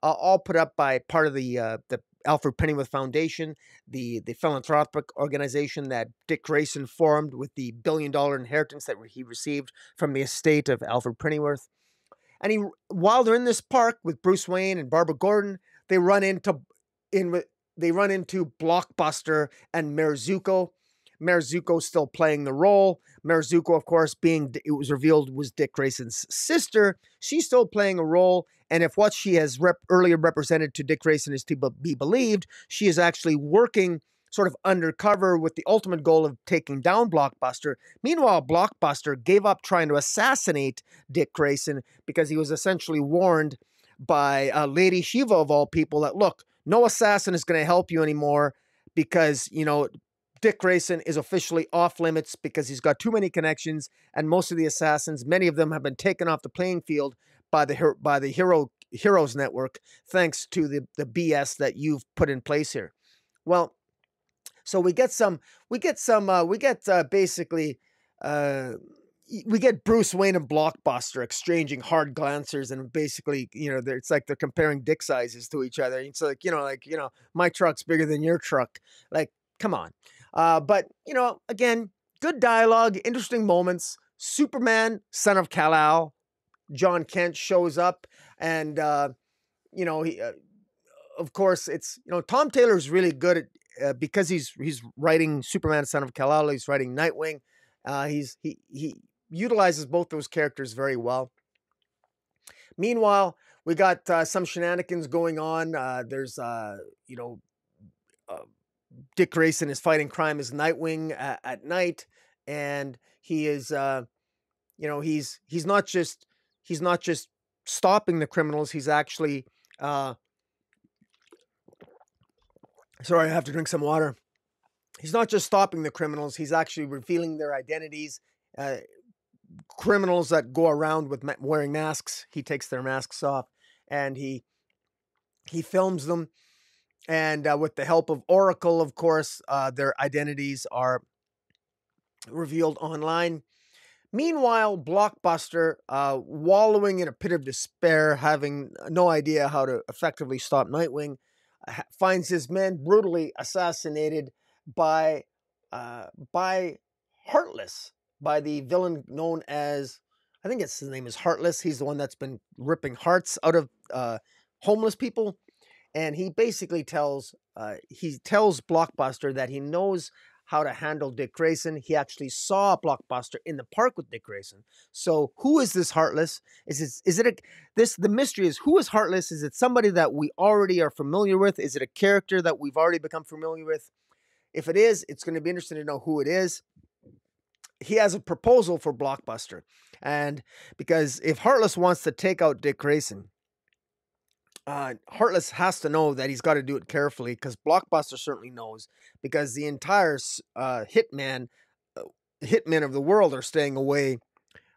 all put up by part of the Alfred Pennyworth Foundation, the philanthropic organization that Dick Grayson formed with the $1 billion inheritance that he received from the estate of Alfred Pennyworth. And while they're in this park with Bruce Wayne and Barbara Gordon, they run into Blockbuster and Mayor Zuko. Mayor Zuko still playing the role. Mayor Zuko, of course, it was revealed was Dick Grayson's sister. She's still playing a role. And if what she has earlier represented to Dick Grayson is to be believed, she is actually working sort of undercover with the ultimate goal of taking down Blockbuster. Meanwhile, Blockbuster gave up trying to assassinate Dick Grayson because he was essentially warned by Lady Shiva, of all people, that, look, no assassin is going to help you anymore because, Dick Grayson is officially off limits because he's got too many connections, and most of the assassins, many of them have been taken off the playing field by the Heroes Network, thanks to the BS that you've put in place here. Well, so we get Bruce Wayne and Blockbuster exchanging hard glancers, and basically, it's like they're comparing dick sizes to each other. It's like, my truck's bigger than your truck. Like, come on. But, again, good dialogue, interesting moments. Superman, son of Kal-El, John Kent shows up, and, he, of course, it's, Tom Taylor's really good at, because he's writing Superman, son of Kal-El, he's writing Nightwing. He utilizes both those characters very well. Meanwhile, we got some shenanigans going on. There's, Dick Grayson is fighting crime as Nightwing at night, and he is, he's not just stopping the criminals. He's actually, sorry, I have to drink some water. He's not just stopping the criminals. He's actually revealing their identities. Criminals that go around with wearing masks, he takes their masks off, and he films them. And with the help of Oracle, of course, their identities are revealed online. Meanwhile, Blockbuster, wallowing in a pit of despair, having no idea how to effectively stop Nightwing, finds his men brutally assassinated by Heartless, by the villain known as, I think his name is Heartless. He's the one that's been ripping hearts out of homeless people. And he basically tells Blockbuster that he knows how to handle Dick Grayson. He actually saw Blockbuster in the park with Dick Grayson. So who is this Heartless? The mystery is, who is Heartless? Is it somebody that we already are familiar with? Is it a character that we've already become familiar with? If it is, it's going to be interesting to know who it is. He has a proposal for Blockbuster. And because if Heartless wants to take out Dick Grayson, Heartless has to know that he's got to do it carefully, because Blockbuster certainly knows, because the entire hitmen of the world are staying away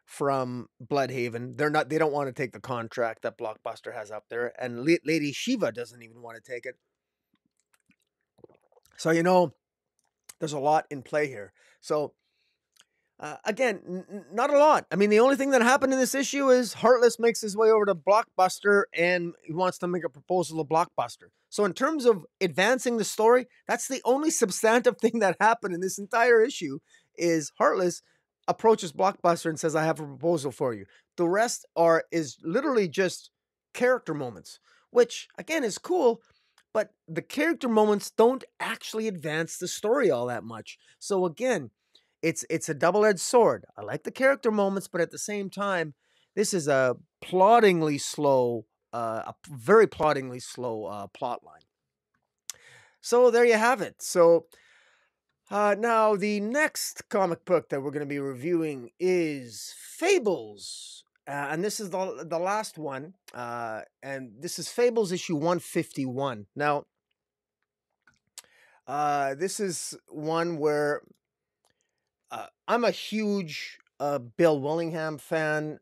from Bloodhaven. They don't want to take the contract that Blockbuster has up there, and Lady Shiva doesn't even want to take it. So, there's a lot in play here. So, again, not a lot. I mean, the only thing that happened in this issue is Heartless makes his way over to Blockbuster and he wants to make a proposal to Blockbuster. So in terms of advancing the story, that's the only substantive thing that happened in this entire issue, is Heartless approaches Blockbuster and says, I have a proposal for you. The rest is literally just character moments, which, again, is cool, but the character moments don't actually advance the story all that much. So again, it's a double-edged sword. I like the character moments, but at the same time, this is a very ploddingly slow plot line. So there you have it. So now the next comic book that we're going to be reviewing is Fables. And this is the last one. And this is Fables issue 151. Now, this is one where I'm a huge Bill Willingham fan,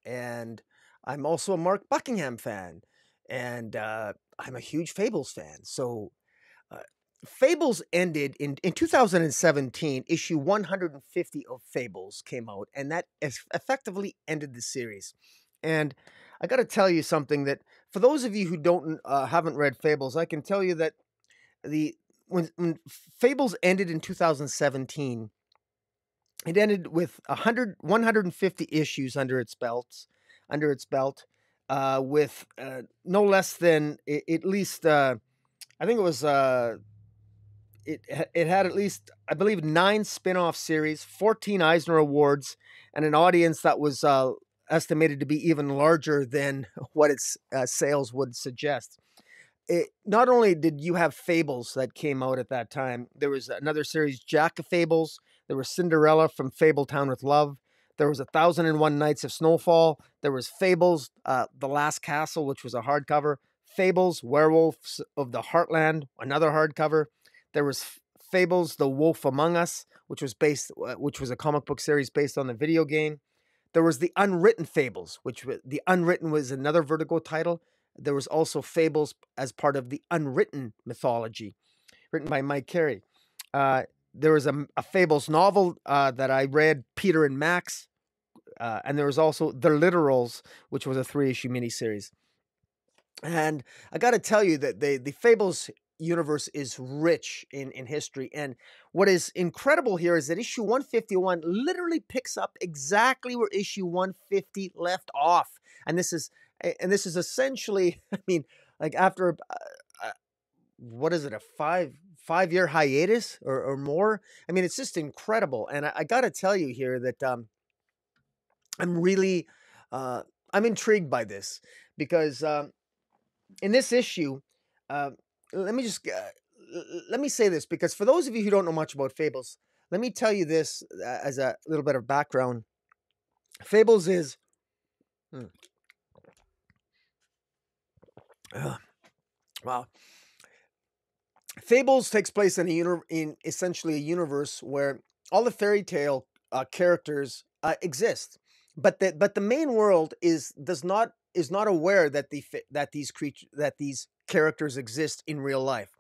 and I'm also a Mark Buckingham fan, and I'm a huge Fables fan. So Fables ended in 2017. Issue 150 of Fables came out, and that effectively ended the series. And I got to tell you something, that for those of you who don't haven't read Fables, I can tell you that the when Fables ended in 2017, it ended with 150 issues under its belt, with no less than at least I think it was it had at least, I believe, 9 spin-off series, 14 Eisner Awards, and an audience that was estimated to be even larger than what its sales would suggest. Not only did you have Fables that came out at that time, there was another series, Jack of Fables. There was Cinderella from Fabletown with Love. There was 1001 Nights of Snowfall. There was Fables, The Last Castle, which was a hardcover. Fables, Werewolves of the Heartland, another hardcover. There was Fables, The Wolf Among Us, which was a comic book series based on the video game. There was the Unwritten Fables, the Unwritten was another Vertigo title. There was also Fables as part of the Unwritten mythology, written by Mike Carey. There was a Fables novel that I read, Peter and Max, and there was also The Literals, which was a 3-issue miniseries. And I got to tell you that the Fables universe is rich in history. And what is incredible here is that issue 151 literally picks up exactly where issue 150 left off. And this is essentially, I mean, like after what is it, a five-year hiatus or more? I mean, it's just incredible. And I got to tell you here that I'm really I'm intrigued by this because in this issue, let me say this, because for those of you who don't know much about Fables, let me tell you this as a little bit of background. Fables is wow. Fables takes place in essentially a universe where all the fairy tale characters exist, but the main world is not aware that these characters exist in real life.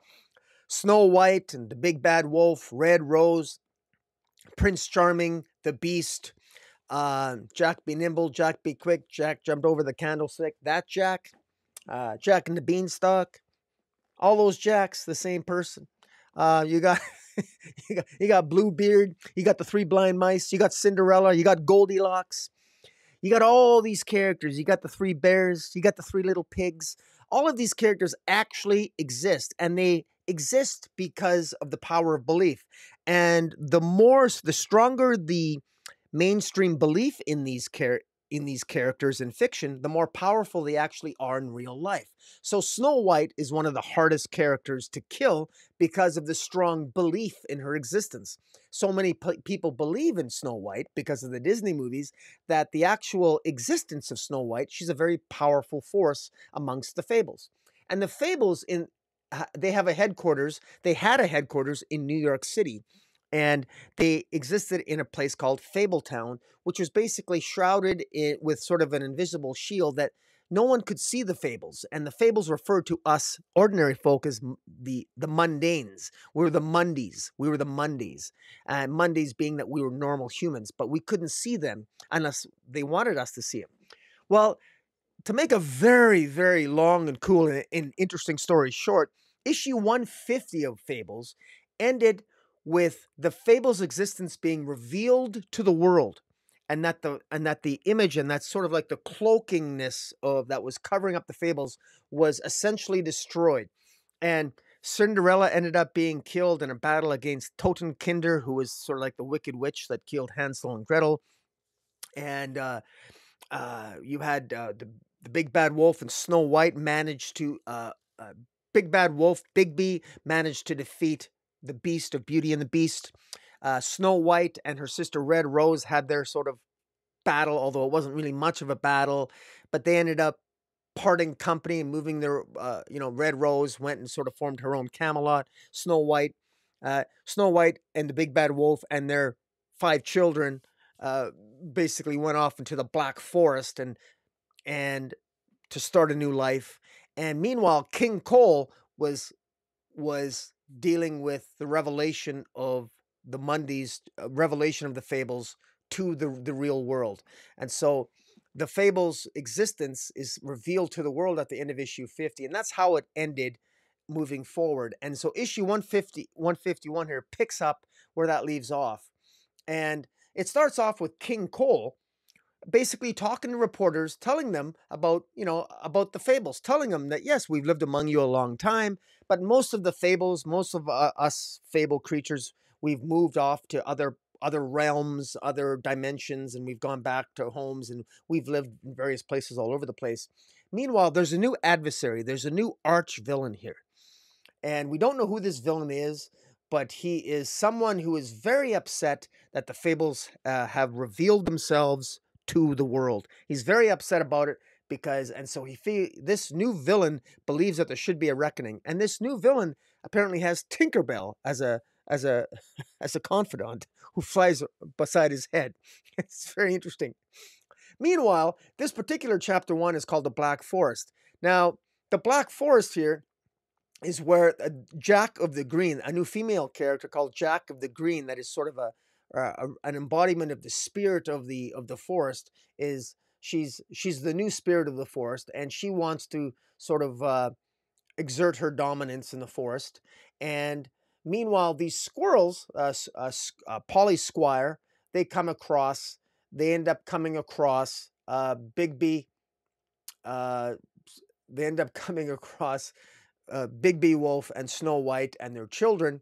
Snow White and the Big Bad Wolf, Red Rose, Prince Charming, the Beast, Jack Be Nimble, Jack Be Quick, Jack Jumped Over the Candlestick, that Jack, Jack and the Beanstalk, all those Jacks, the same person. You got you got Bluebeard, you got the 3 blind mice, you got Cinderella, you got Goldilocks. You got all these characters. You got the 3 bears. You got the 3 little pigs. All of these characters actually exist, and they exist because of the power of belief. And the stronger the mainstream belief in these characters in fiction, the more powerful they actually are in real life. So Snow White is one of the hardest characters to kill because of the strong belief in her existence. So many people believe in Snow White because of the Disney movies that the actual existence of Snow White, she's a very powerful force amongst the Fables. And the Fables, they had a headquarters in New York City. And they existed in a place called Fabletown, which was basically shrouded with sort of an invisible shield that no one could see the Fables. And the Fables referred to us ordinary folk as the mundanes. We were the Mondays. We were the Mondays. And Mondays being that we were normal humans, but we couldn't see them unless they wanted us to see them. Well, to make a very, very long and cool and interesting story short, issue 150 of Fables ended with the Fables' existence being revealed to the world, and that the image, and that's sort of like the cloakingness of that was covering up the Fables, was essentially destroyed. And Cinderella ended up being killed in a battle against Totenkinder, who was sort of like the wicked witch that killed Hansel and Gretel. And you had the Big Bad Wolf and Snow White managed to Big Bad Wolf, Bigby, managed to defeat the Beast of Beauty and the Beast. Snow White and her sister Red Rose had their sort of battle, although it wasn't really much of a battle, but they ended up parting company and moving their, Red Rose went and sort of formed her own Camelot. Snow White and the Big Bad Wolf and their 5 children basically went off into the Black Forest and to start a new life. And meanwhile, King Cole was dealing with the revelation of the Mondays, revelation of the Fables to the real world. And so the Fables existence is revealed to the world at the end of issue 50, and that's how it ended moving forward. And so issue 151 here picks up where that leaves off. And it starts off with King Cole basically talking to reporters, telling them about, about the Fables, telling them that, yes, we've lived among you a long time, but most of the Fables, most of us Fable creatures, we've moved off to other realms, other dimensions, and we've gone back to homes, and we've lived in various places all over the place. Meanwhile, there's a new adversary. There's a new arch villain here. And we don't know who this villain is, but he is someone who is very upset that the Fables have revealed themselves to the world. He's very upset about it and so this new villain believes that there should be a reckoning, and this new villain apparently has Tinkerbell as a as a as a confidant who flies beside his head. It's very interesting. Meanwhile, this particular chapter 1 is called the Black Forest. Now, the Black Forest here is where Jack of the Green, a new female character called Jack of the Green, that is sort of an embodiment of the spirit of the forest. She's the new spirit of the forest, and she wants to sort of exert her dominance in the forest. And meanwhile, these squirrels, Polly Squire, they end up coming across Bigby. They end up coming across Bigby Wolf and Snow White and their children.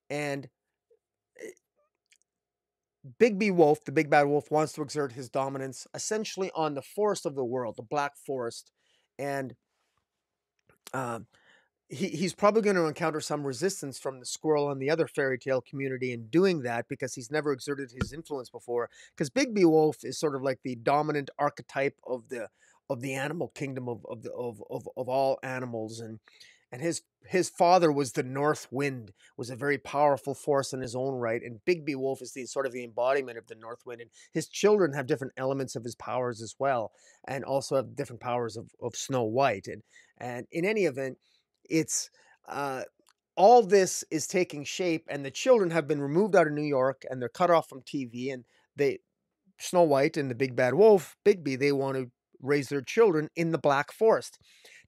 And Bigby Wolf, the big bad wolf, wants to exert his dominance essentially on the forest of the world, the Black Forest. And he's probably going to encounter some resistance from the squirrel and the other fairy tale community in doing that, because he's never exerted his influence before. Because Bigby Wolf is sort of like the dominant archetype of the animal kingdom of all animals, and his father was the North Wind, was a very powerful force in his own right, and Bigby Wolf is the sort of the embodiment of the North Wind, and his children have different elements of his powers as well, and also have different powers of Snow White, and in any event, it's all this is taking shape, and the children have been removed out of New York, and they're cut off from TV, and Snow White and the big bad wolf, Bigby, they want to raise their children in the Black Forest.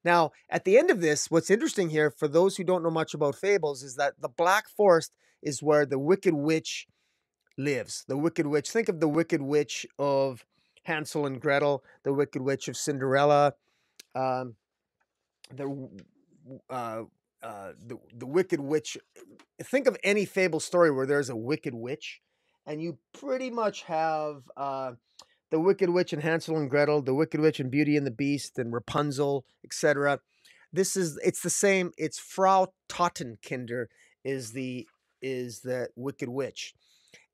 Now, at the end of this, what's interesting here, for those who don't know much about Fables, is that the Black Forest is where the Wicked Witch lives. The Wicked Witch, think of the Wicked Witch of Hansel and Gretel, the Wicked Witch of Cinderella, the Wicked Witch. Think of any fable story where there's a Wicked Witch, and you pretty much have the Wicked Witch in Hansel and Gretel, the Wicked Witch in Beauty and the Beast, and Rapunzel, etc. It's the same. It's Frau Tottenkinder is the Wicked Witch,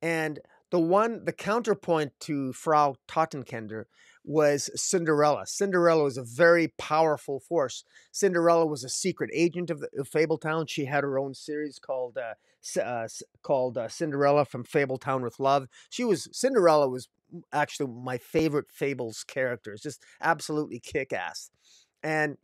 and the counterpoint to Frau Tottenkinder was Cinderella. Cinderella was a very powerful force. Cinderella was a secret agent of Fabletown. She had her own series called Cinderella from Fabletown with Love. Cinderella was actually my favorite Fables character. It's just absolutely kick-ass. And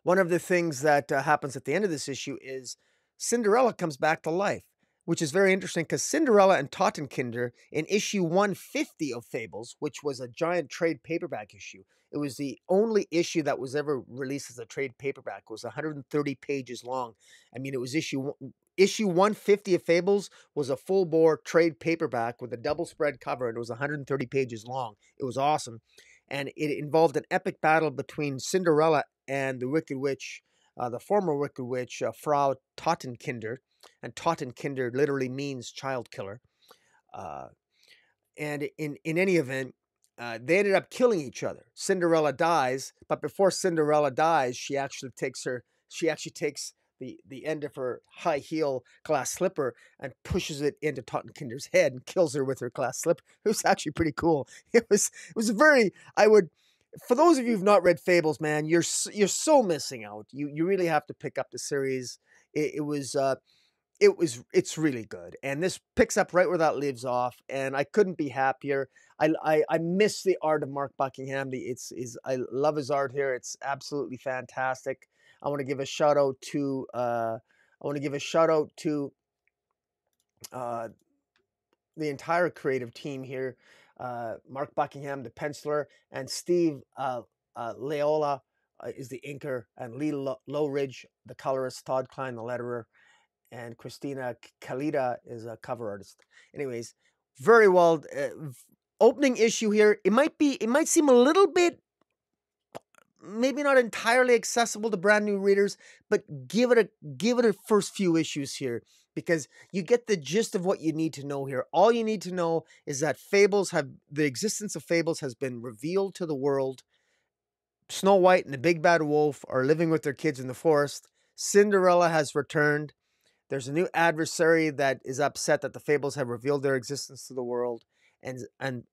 one of the things that happens at the end of this issue is Cinderella comes back to life, which is very interesting, because Cinderella and Tottenkinder in issue 150 of Fables, which was a giant trade paperback issue. It was the only issue that was ever released as a trade paperback. It was 130 pages long. I mean, it was issue 150 of Fables was a full-bore trade paperback with a double spread cover, and it was 130 pages long. It was awesome. And it involved an epic battle between Cinderella and the Wicked Witch, the former Wicked Witch, Frau Tottenkinder. And Tottenkinder literally means child killer. And in any event, they ended up killing each other. Cinderella dies, but before Cinderella dies, she actually takes the end of her high heel glass slipper and pushes it into Tottenkinder's head and kills her with her glass slipper. It was actually pretty cool. It was for those of you who've not read Fables, man, you're so missing out. You really have to pick up the series. It's really good, and this picks up right where that leaves off, and I couldn't be happier. I miss the art of Mark Buckingham. I love his art here. It's absolutely fantastic. I want to give a shout out to the entire creative team here. Mark Buckingham, the penciler, and Steve Leola is the inker, and Lee Lowridge, the colorist, Todd Klein, the letterer, and Christina Kalita is a cover artist. Anyways, very well. Opening issue here. It might seem a little bit, maybe not entirely accessible to brand new readers, but give it a first few issues here, because you get the gist of what you need to know here. All you need to know is that the existence of Fables has been revealed to the world. Snow White and the Big Bad Wolf are living with their kids in the forest. Cinderella has returned. There's a new adversary that is upset that the Fables have revealed their existence to the world, and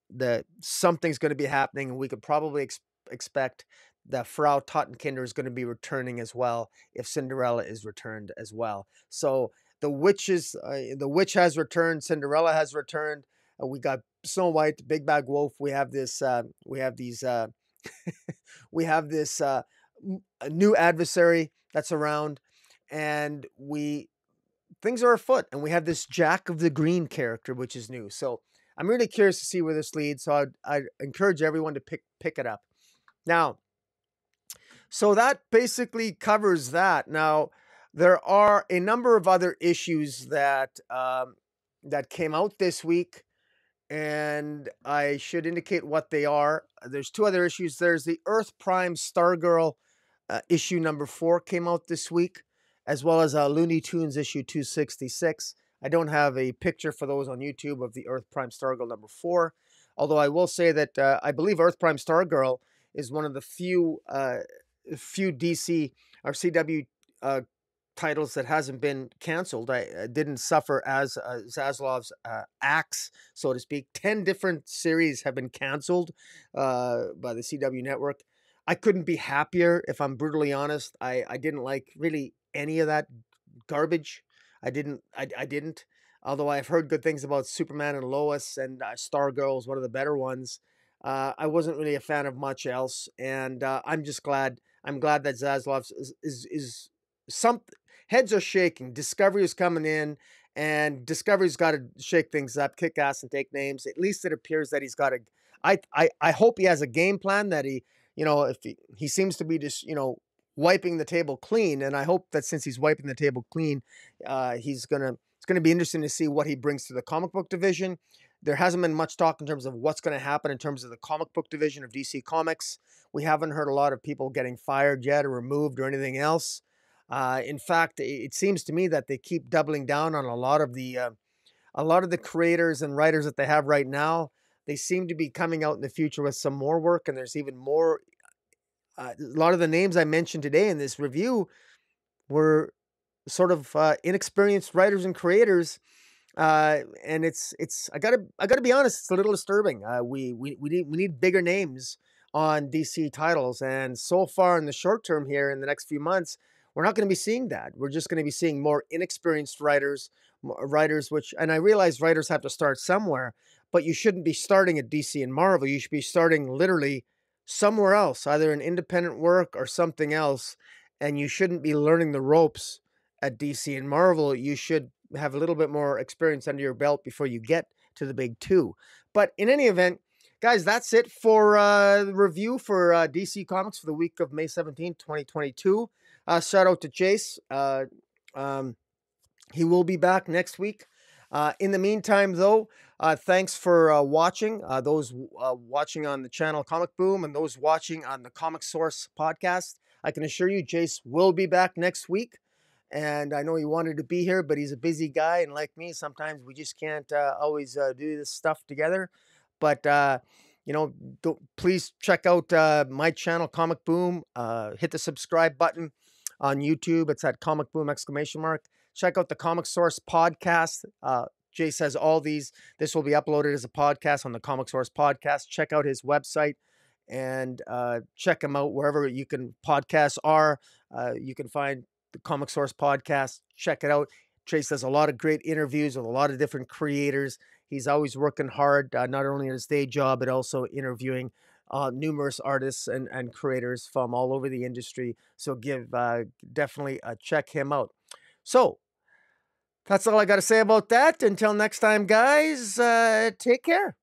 something's going to be happening, and we could probably expect that Frau Tottenkinder is going to be returning as well if Cinderella is returned as well. So the witch has returned. Cinderella has returned. We got Snow White, the Big Bad Wolf. We have this. We have this new adversary that's around, and things are afoot, and we have this Jack of the Green character, which is new. So I'm really curious to see where this leads. So I'd encourage everyone to pick it up. Now, so that basically covers that. Now, there are a number of other issues that came out this week, and I should indicate what they are. There's two other issues. There's the Earth Prime Stargirl issue number 4 came out this week, as well as Looney Tunes issue 266. I don't have a picture for those on YouTube of the Earth Prime Stargirl number 4, although I will say that I believe Earth Prime Stargirl is one of the few DC or CW titles that hasn't been canceled. I didn't suffer as Zaslav's axe, so to speak. 10 different series have been canceled by the CW network. I couldn't be happier, if I'm brutally honest. I didn't like really any of that garbage. I didn't. Although I've heard good things about Superman and Lois, and Stargirl is one of the better ones. I wasn't really a fan of much else, and I'm just glad. I'm glad that Zaslav is some heads are shaking. Discovery is coming in, and Discovery's got to shake things up, kick ass, and take names. At least it appears that he's got a. I hope he has a game plan that he, if he seems to be just, wiping the table clean, and I hope that since he's wiping the table clean, it's gonna be interesting to see what he brings to the comic book division. There hasn't been much talk in terms of what's going to happen in terms of the comic book division of DC Comics. We haven't heard a lot of people getting fired yet or removed or anything else. In fact, it seems to me that they keep doubling down on a lot of the creators and writers that they have right now. They seem to be coming out in the future with some more work, and there's even more. A lot of the names I mentioned today in this review were sort of inexperienced writers and creators, and it's I gotta be honest, it's a little disturbing. We need bigger names on DC titles, and so far in the short term here, in the next few months, we're not going to be seeing that. We're just going to be seeing more inexperienced writers, and I realize writers have to start somewhere, but you shouldn't be starting at DC and Marvel. You should be starting literally somewhere else, either in independent work or something else, and you shouldn't be learning the ropes at DC and Marvel. You should have a little bit more experience under your belt before you get to the big two. But in any event, guys, that's it for the review for DC Comics for the week of May 17th, 2022. Shout out to Chase. He will be back next week. In the meantime, though, thanks for watching. Those watching on the channel Comic Boom and those watching on the Comic Source podcast, I can assure you Jace will be back next week. And I know he wanted to be here, but he's a busy guy. And like me, sometimes we just can't always do this stuff together. But, please check out my channel, Comic Boom. Hit the subscribe button on YouTube. It's at Comic Boom ! Check out the Comic Source podcast. Jay says all these. This will be uploaded as a podcast on the Comic Source podcast. Check out his website and check him out wherever you can podcasts are. You can find the Comic Source podcast. Check it out. Trace does a lot of great interviews with a lot of different creators. He's always working hard, not only in his day job, but also interviewing numerous artists and creators from all over the industry. So definitely check him out. So that's all I got to say about that. Until next time, guys, take care.